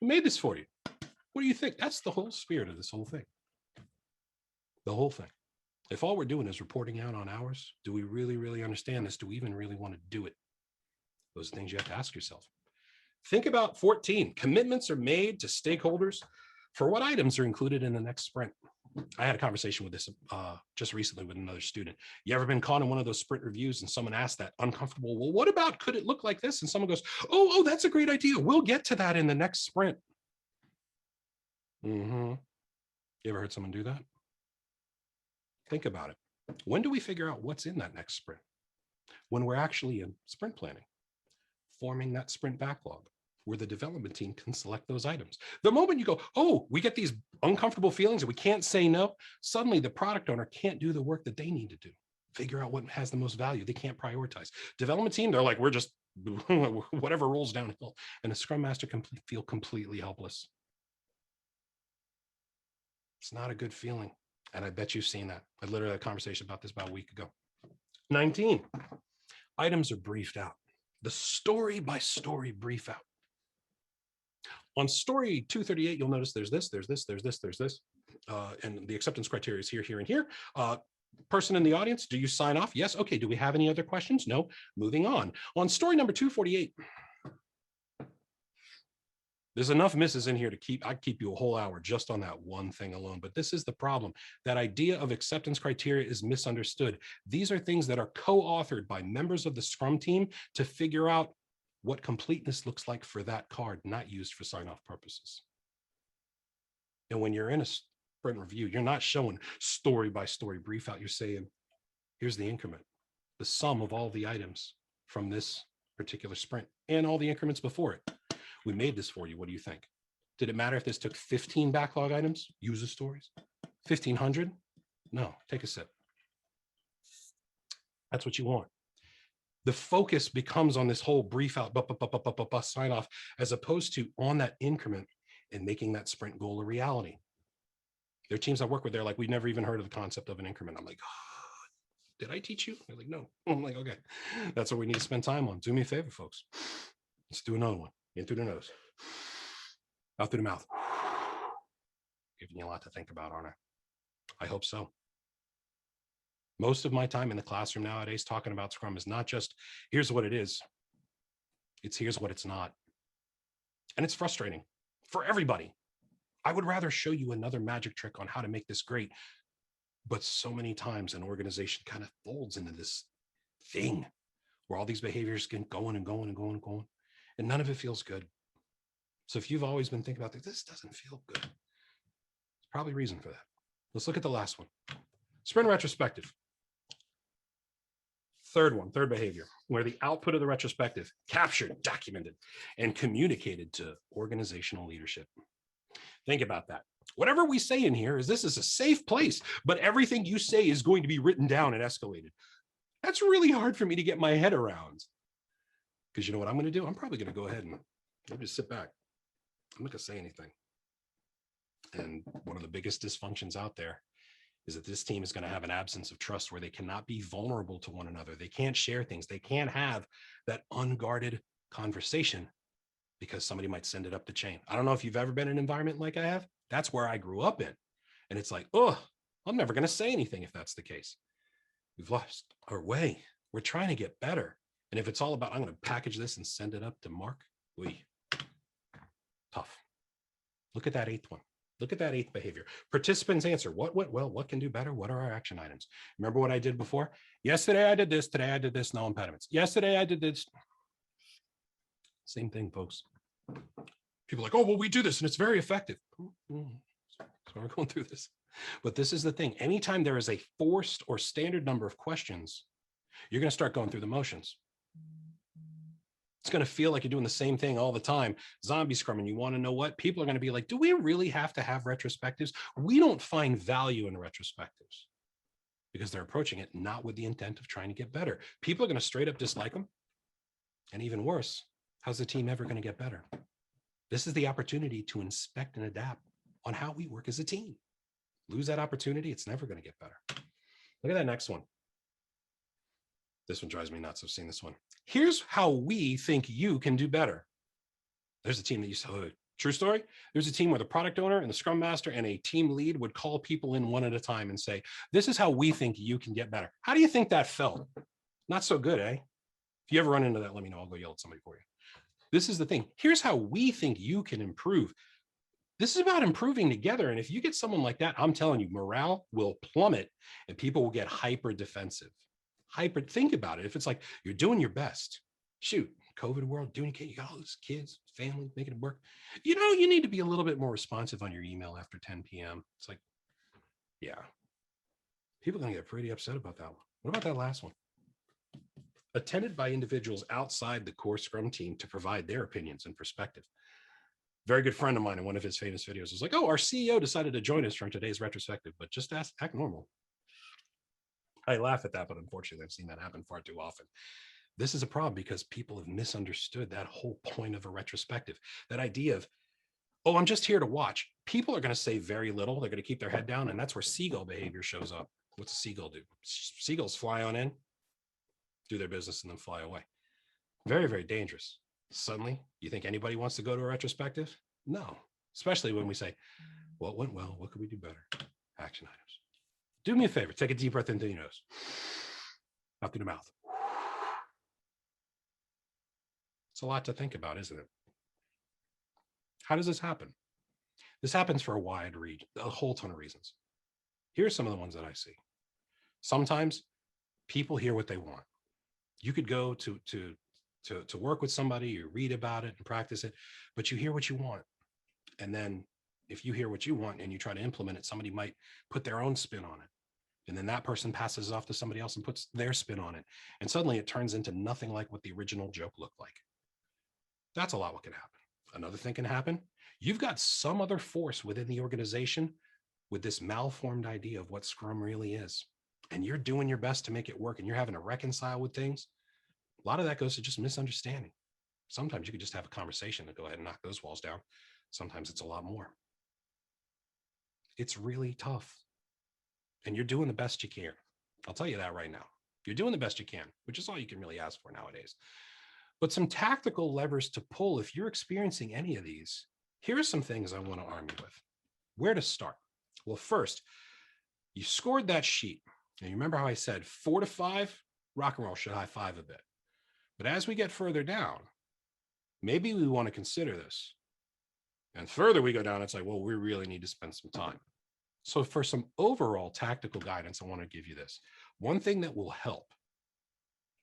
We made this for you. What do you think? That's the whole spirit of this whole thing. The whole thing. If all we're doing is reporting out on hours, do we really, really understand this? Do we even really want to do it? Those are things you have to ask yourself. Think about 14. Commitments are made to stakeholders for what items are included in the next sprint. I had a conversation with this just recently with another student. You ever been caught in one of those sprint reviews and someone asked that uncomfortable, well, what about, could it look like this? And someone goes, oh, that's a great idea. We'll get to that in the next sprint. You ever heard someone do that? Think about it. When do we figure out what's in that next sprint? When we're actually in sprint planning, forming that sprint backlog, where the development team can select those items. The moment you go, oh, we get these uncomfortable feelings and we can't say no, suddenly the product owner can't do the work that they need to do. Figure out what has the most value. They can't prioritize. Development team, they're like, we're just whatever rolls downhill. And a Scrum Master can feel completely helpless. It's not a good feeling. And I bet you've seen that. I literally had a conversation about this about a week ago. 19, items are briefed out. The story by story brief out. On story 238, you'll notice there's this. And the acceptance criteria is here, here, and here. Person in the audience, do you sign off? Yes. Okay. Do we have any other questions? No. Moving on. On story number 248, there's enough misses in here to I'd keep you a whole hour just on that one thing alone. But this is the problem. That idea of acceptance criteria is misunderstood. These are things that are co-authored by members of the Scrum team to figure out what completeness looks like for that card, not used for sign-off purposes. And when you're in a sprint review, you're not showing story by story brief out. You're saying, here's the increment, the sum of all the items from this particular sprint and all the increments before it. We made this for you. What do you think? Did it matter if this took 15 backlog items, user stories, 1,500? No, take a sip. That's what you want. The focus becomes on this whole brief out, sign off, as opposed to on that increment and making that sprint goal a reality. There are teams I work with, they're like, we've never even heard of the concept of an increment. I'm like, oh, did I teach you? They're like, no. I'm like, okay, that's what we need to spend time on. Do me a favor, folks. Let's do another one. In through the nose, out through the mouth. Giving you a lot to think about, aren't I? I hope so. Most of my time in the classroom nowadays talking about Scrum is not just, here's what it is. It's here's what it's not. And it's frustrating for everybody. I would rather show you another magic trick on how to make this great. But so many times an organization kind of folds into this thing where all these behaviors can go on and going and going and going. And none of it feels good. So if you've always been thinking about this doesn't feel good, there's probably a reason for that. Let's look at the last one. Sprint retrospective. Third behavior, where the output of the retrospective captured, documented, and communicated to organizational leadership. Think about that. Whatever we say in here is this is a safe place, but everything you say is going to be written down and escalated. That's really hard for me to get my head around. Because you know what I'm going to do? I'm probably going to go ahead and maybe just sit back. I'm not going to say anything. And one of the biggest dysfunctions out there is that this team is going to have an absence of trust where they cannot be vulnerable to one another. They can't share things. They can't have that unguarded conversation because somebody might send it up the chain. I don't know if you've ever been in an environment like I have. That's where I grew up in. And it's like, oh, I'm never going to say anything if that's the case. We've lost our way. We're trying to get better. And if it's all about, I'm going to package this and send it up to Mark, tough. Look at that eighth one. Look at that eighth behavior. Participants answer, what went well? What can do better? What are our action items? Remember what I did before? Yesterday I did this. Today I did this. No impediments. Yesterday I did this. Same thing, folks. People are like, oh, well, we do this and it's very effective. So we're going through this. But this is the thing. Anytime there is a forced or standard number of questions, you're going to start going through the motions. It's going to feel like you're doing the same thing all the time. Zombie Scrum, and you want to know what? People are going to be like, do we really have to have retrospectives? We don't find value in retrospectives because they're approaching it not with the intent of trying to get better. People are going to straight up dislike them. And even worse, how's the team ever going to get better? This is the opportunity to inspect and adapt on how we work as a team. Lose that opportunity, it's never going to get better. Look at that next one. This one drives me nuts. I've seen this one. Here's how we think you can do better. There's a team that you saw. True story. There's a team where the product owner and the scrum master and a team lead would call people in one at a time and say, this is how we think you can get better. How do you think that felt? Not so good, eh? If you ever run into that, let me know. I'll go yell at somebody for you. This is the thing. Here's how we think you can improve. This is about improving together. And if you get someone like that, I'm telling you, morale will plummet and people will get hyper defensive. Think about it. If it's like you're doing your best, shoot, COVID world, doing you got all those kids, family, making it work. You know, you need to be a little bit more responsive on your email after 10 p.m. It's like, yeah, people are going to get pretty upset about that one. What about that last one? Attended by individuals outside the core Scrum team to provide their opinions and perspective. Very good friend of mine in one of his famous videos was like, oh, our CEO decided to join us from today's retrospective, but just act normal. I laugh at that, but unfortunately, I've seen that happen far too often. This is a problem because people have misunderstood that whole point of a retrospective. That idea of, oh, I'm just here to watch. People are going to say very little. They're going to keep their head down, and that's where seagull behavior shows up. What's a seagull do? Seagulls fly on in, do their business, and then fly away. Very, very dangerous. Suddenly, you think anybody wants to go to a retrospective? No, especially when we say, what went well? What could we do better? Action items. Do me a favor, take a deep breath into your nose, out through the mouth. It's a lot to think about, isn't it? How does this happen? This happens for a whole ton of reasons. Here's some of the ones that I see. Sometimes people hear what they want. You could go to work with somebody, you read about it and practice it, but you hear what you want. And then if you hear what you want and you try to implement it, somebody might put their own spin on it. And then that person passes it off to somebody else and puts their spin on it. And suddenly it turns into nothing like what the original joke looked like. That's a lot what can happen. Another thing can happen. You've got some other force within the organization with this malformed idea of what Scrum really is. And you're doing your best to make it work and you're having to reconcile with things. A lot of that goes to just misunderstanding. Sometimes you could just have a conversation and go ahead and knock those walls down. Sometimes it's a lot more. It's really tough. And you're doing the best you can. I'll tell you that right now. You're doing the best you can, which is all you can really ask for nowadays. But some tactical levers to pull if you're experiencing any of these, here are some things I want to arm you with. Where to start? Well, first, you scored that sheet. And you remember how I said 4 to 5, rock and roll should high five a bit. But as we get further down, maybe we want to consider this. And further we go down, it's like, well, we really need to spend some time. So for some overall tactical guidance, I want to give you this. One thing that will help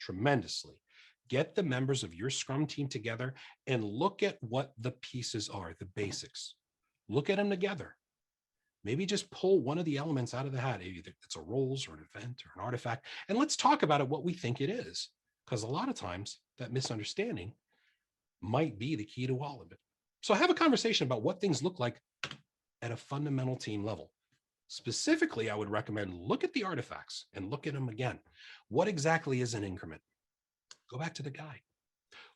tremendously, get the members of your Scrum team together and look at what the pieces are, the basics. Look at them together. Maybe just pull one of the elements out of the hat. Either it's a roles or an event or an artifact. And let's talk about it, what we think it is. Because a lot of times that misunderstanding might be the key to all of it. So have a conversation about what things look like at a fundamental team level. Specifically, I would recommend look at the artifacts and look at them again. What exactly is an increment? Go back to the guide.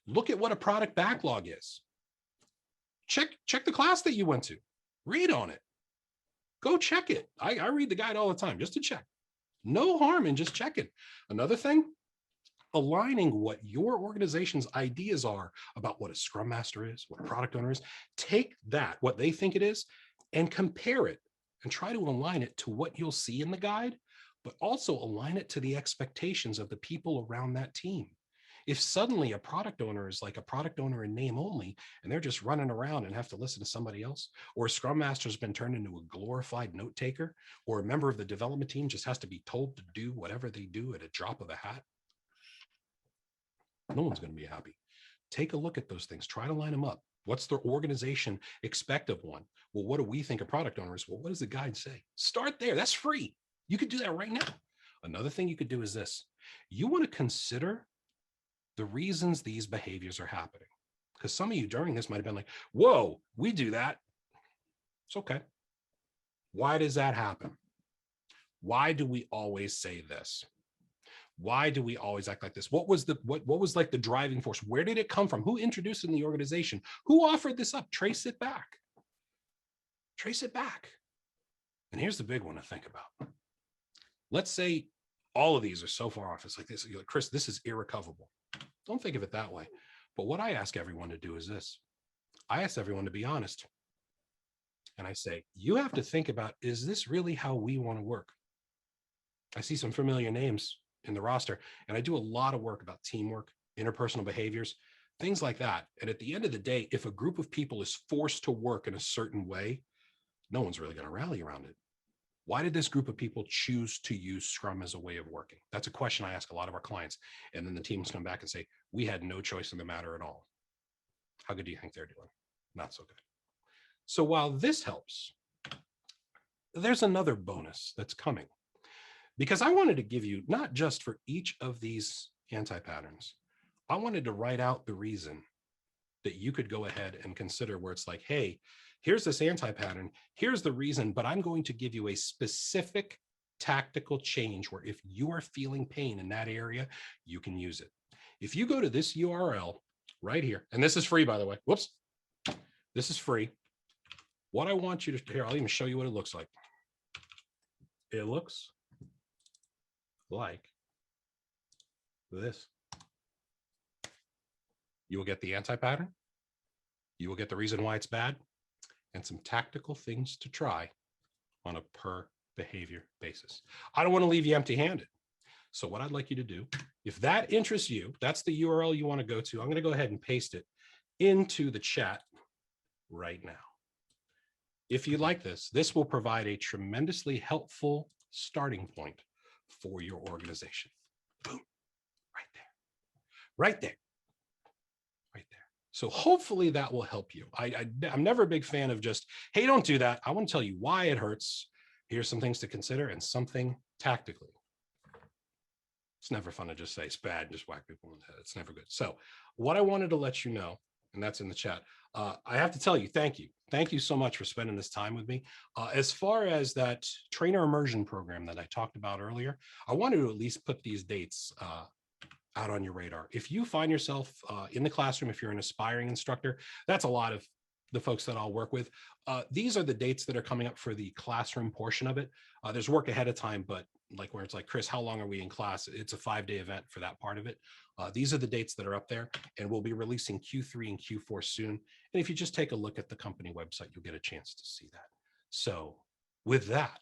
Look at what a product backlog is. Check the class that you went to. Read on it. Go check it. I read the guide all the time just to check. No harm in just checking. Another thing, aligning what your organization's ideas are about what a Scrum Master is, what a product owner is. Take that, what they think it is, and compare it and try to align it to what you'll see in the guide, but also align it to the expectations of the people around that team. If suddenly a product owner is like a product owner in name only, and they're just running around and have to listen to somebody else, or a Scrum Master has been turned into a glorified note taker, or a member of the development team just has to be told to do whatever they do at a drop of a hat, no one's going to be happy. Take a look at those things. Try to line them up. What's the organization expect of one? Well, what do we think of product owners? Well, what does the guide say? Start there. That's free. You could do that right now. Another thing you could do is this. You want to consider the reasons these behaviors are happening. Because some of you during this might have been like, whoa, we do that. It's okay. Why does that happen? Why do we always say this? Why do we always act like this? What was like the driving force? Where did it come from? Who introduced it in the organization? Who offered this up? Trace it back. Trace it back. And here's the big one to think about. Let's say all of these are so far off. It's like this. You're like, Chris, this is irrecoverable. Don't think of it that way. But what I ask everyone to do is this. I ask everyone to be honest. And I say, you have to think about, is this really how we want to work? I see some familiar names in the roster, and I do a lot of work about teamwork, interpersonal behaviors, things like that. And at the end of the day, if a group of people is forced to work in a certain way, no one's really going to rally around it. Why did this group of people choose to use Scrum as a way of working? That's a question I ask a lot of our clients. And then the teams come back and say, we had no choice in the matter at all. How good do you think they're doing? Not so good. So while this helps, there's another bonus that's coming. Because I wanted to give you, not just for each of these anti-patterns, I wanted to write out the reason that you could go ahead and consider where it's like, hey, here's this anti-pattern, here's the reason, but I'm going to give you a specific tactical change where if you are feeling pain in that area, you can use it. If you go to this URL right here, and this is free, by the way, whoops, this is free. What I want you to, here, I'll even show you what it looks like. It looks like this. You will get the anti-pattern. You will get the reason why it's bad and some tactical things to try on a per behavior basis. I don't want to leave you empty-handed. So what I'd like you to do, if that interests you, that's the URL you want to go to. I'm going to go ahead and paste it into the chat right now. If you like this, this will provide a tremendously helpful starting point for your organization. Boom, right there, right there, right there. So hopefully that will help you. I'm never a big fan of just, hey, don't do that. I want to tell you why it hurts. Here's some things to consider and something tactically. It's never fun to just say it's bad and just whack people in the head. It's never good. So what I wanted to let you know, and that's in the chat, I have to tell you, thank you. Thank you so much for spending this time with me. As far as that trainer immersion program that I talked about earlier, I wanted to at least put these dates out on your radar. If you find yourself in the classroom, if you're an aspiring instructor, that's a lot of the folks that I'll work with. These are the dates that are coming up for the classroom portion of it. There's work ahead of time, but like where it's like, Chris, how long are we in class? It's a 5-day event for that part of it. These are the dates that are up there, and we'll be releasing Q3 and Q4 soon. And if you just take a look at the company website, you'll get a chance to see that. So with that,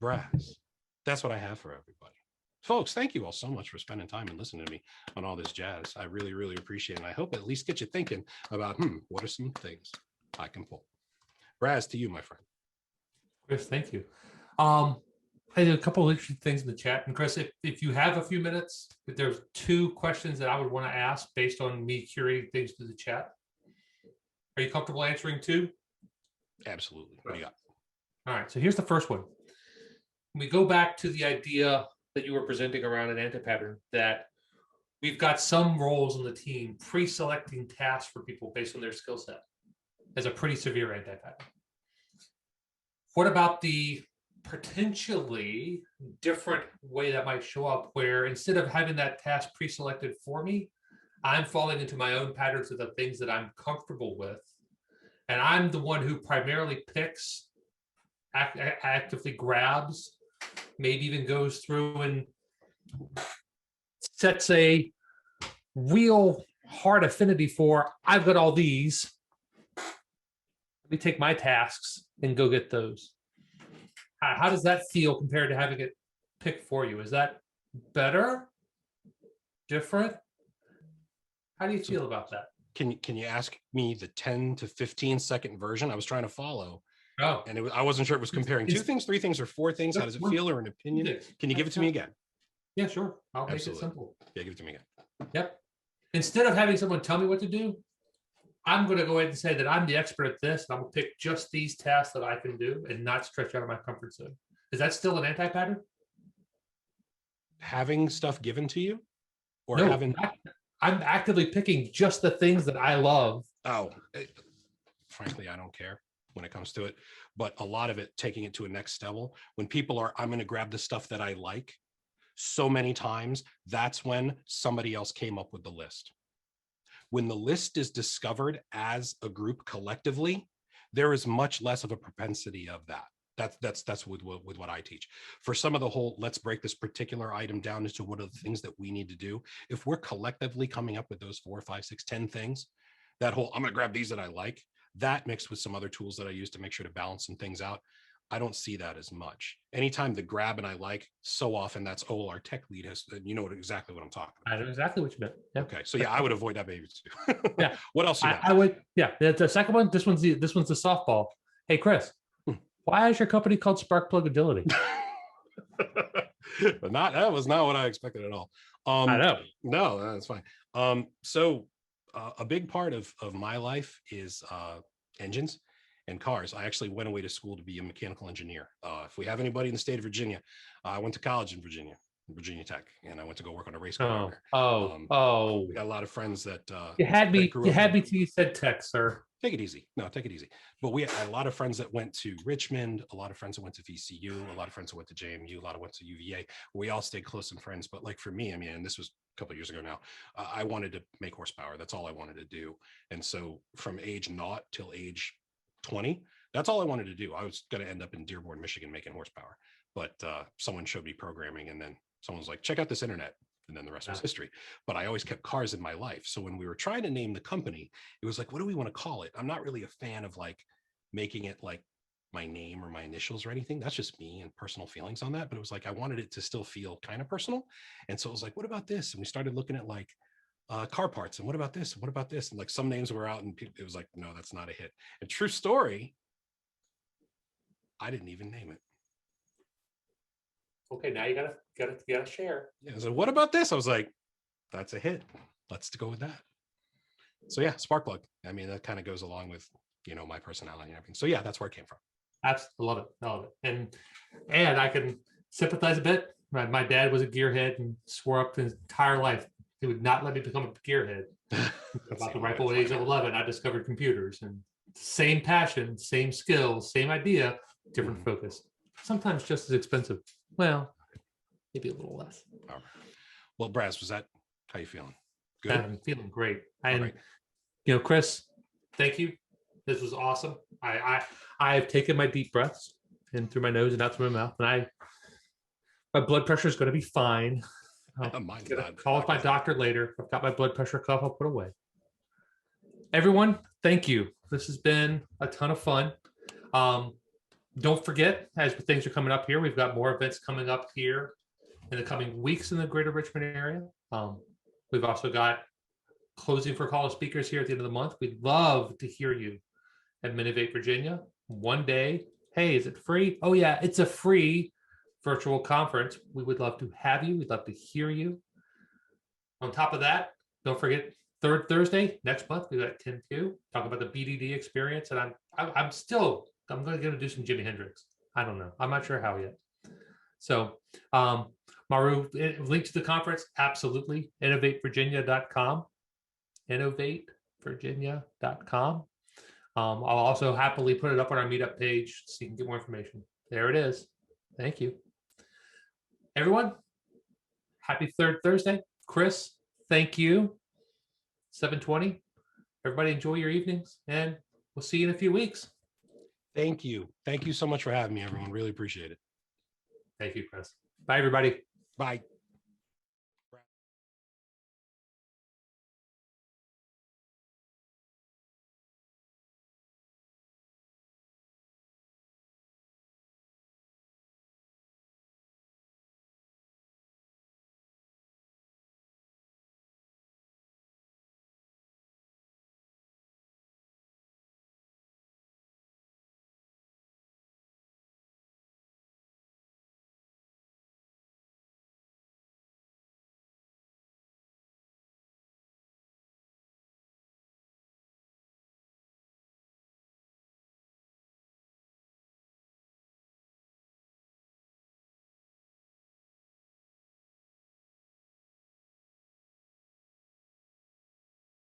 Braz, that's what I have for everybody. Folks, thank you all so much for spending time and listening to me on all this jazz. I really, really appreciate it. And I hope at least get you thinking about, what are some things I can pull? Braz, to you, my friend. Chris, thank you. I did a couple of interesting things in the chat. And Chris, if you have a few minutes, if there's 2 questions that I would want to ask based on me curating things to the chat. Are you comfortable answering 2? Absolutely. What do you got? All right. So here's the first one. We go back to the idea that you were presenting around an anti-pattern, that we've got some roles in the team pre-selecting tasks for people based on their skill set as a pretty severe anti-pattern. What about the potentially different way that might show up, where instead of having that task pre-selected for me, I'm falling into my own patterns of the things that I'm comfortable with, and I'm the one who primarily picks actively grabs, maybe even goes through and sets a real hard affinity for, I've got all these. Let me take my tasks and go get those. How does that feel compared to having it picked for you? Is that better? Different? How do you feel about that? Can you ask me the 10 to 15 second version? I was trying to follow. Oh, And I wasn't sure it was comparing two things, three things, or four things. How does it feel, or an opinion? Can you give it to me again? Yeah, sure. I'll Absolutely. make it simple. Yeah, give it to me again. Yep. Instead of having someone tell me what to do, I'm going to go ahead and say that I'm the expert at this, and I'm going to pick just these tasks that I can do and not stretch out of my comfort zone. Is that still an anti-pattern? Having stuff given to you, or No, having? I'm actively picking just the things that I love. Oh, frankly, I don't care when it comes to it, but a lot of it, taking it to a next level, when people are, I'm going to grab the stuff that I like, so many times, that's when somebody else came up with the list. When the list is discovered as a group collectively, there is much less of a propensity of that. That's with what I teach. For some of the whole, let's break this particular item down into what are the things that we need to do. If we're collectively coming up with those 4, 5, 6, 10 things, that whole, I'm going to grab these that I like, that mixed with some other tools that I use to make sure to balance some things out, I don't see that as much. Anytime the grab and I like, so often that's, oh, our tech lead has, you know exactly what I'm talking about. I know exactly what you meant. Yep. Okay, so yeah, I would avoid that baby too. Yeah. What else you got? I would. Yeah. The second one. This one's the softball. Hey, Chris. Why is your company called SparkPlug Agility? But that was not what I expected at all. I know. No, that's fine. So a big part of my life is engines and cars. I actually went away to school to be a mechanical engineer. If we have anybody in the state of Virginia, I went to college in Virginia Tech, and I went to go work on a race car. We got a lot of friends that you had me till you said tech, sir. Take it easy. No, take it easy. But we had a lot of friends that went to Richmond, a lot of friends that went to VCU, a lot of friends that went to JMU, a lot of went to UVA. We all stayed close and friends. But like for me, I mean, and this was a couple of years ago now, I wanted to make horsepower. That's all I wanted to do. And so from age 0 till age 20, that's all I wanted to do. I was going to end up in Dearborn, Michigan, making horsepower. But someone showed me programming, and then someone was like, check out this internet. And then the rest was history. But I always kept cars in my life. So when we were trying to name the company, it was like, what do we want to call it? I'm not really a fan of like making it like my name or my initials or anything. That's just me and personal feelings on that. But it was like, I wanted it to still feel kind of personal. And so it was like, what about this? And we started looking at like car parts. And what about this? And what about this? And like some names were out, and it was like, no, that's not a hit. And true story, I didn't even name it. Okay, now you gotta share. Yeah. So what about this? I was like, that's a hit. Let's go with that. So yeah, SparkPlug. I mean, that kind of goes along with, you know, my personality and everything. So yeah, that's where it came from. Absolutely, love it. And I can sympathize a bit. My dad was a gearhead and swore up his entire life he would not let me become a gearhead. About the ripe old age of 11, I discovered computers, and same passion, same skills, same idea, different focus. Sometimes just as expensive. Well, maybe a little less. All right. Well, Braz, was that how you feeling? Good. I'm feeling great. And you know, Chris, thank you. This was awesome. I have taken my deep breaths in through my nose and out through my mouth, and my blood pressure is going to be fine. I'll call with my doctor later. I've got my blood pressure cuff. I'll put away. Everyone, thank you. This has been a ton of fun. Don't forget, as things are coming up here, we've got more events coming up here in the coming weeks in the greater Richmond area. We've also got closing for call of speakers here at the end of the month. We'd love to hear you at Minovate, Virginia. One day, hey, is it free? Oh yeah, it's a free virtual conference. We would love to have you. We'd love to hear you. On top of that, don't forget, third Thursday next month, we got 10-2, talk about the BDD experience. And I'm going to do some Jimi Hendrix. I don't know. I'm not sure how yet. So Maru, link to the conference, absolutely. InnovateVirginia.com. InnovateVirginia.com. I'll also happily put it up on our meetup page so you can get more information. There it is. Thank you. Everyone, happy third Thursday. Chris, thank you. 7:20. Everybody enjoy your evenings, and we'll see you in a few weeks. Thank you. Thank you so much for having me, everyone. Really appreciate it. Thank you, Chris. Bye, everybody. Bye.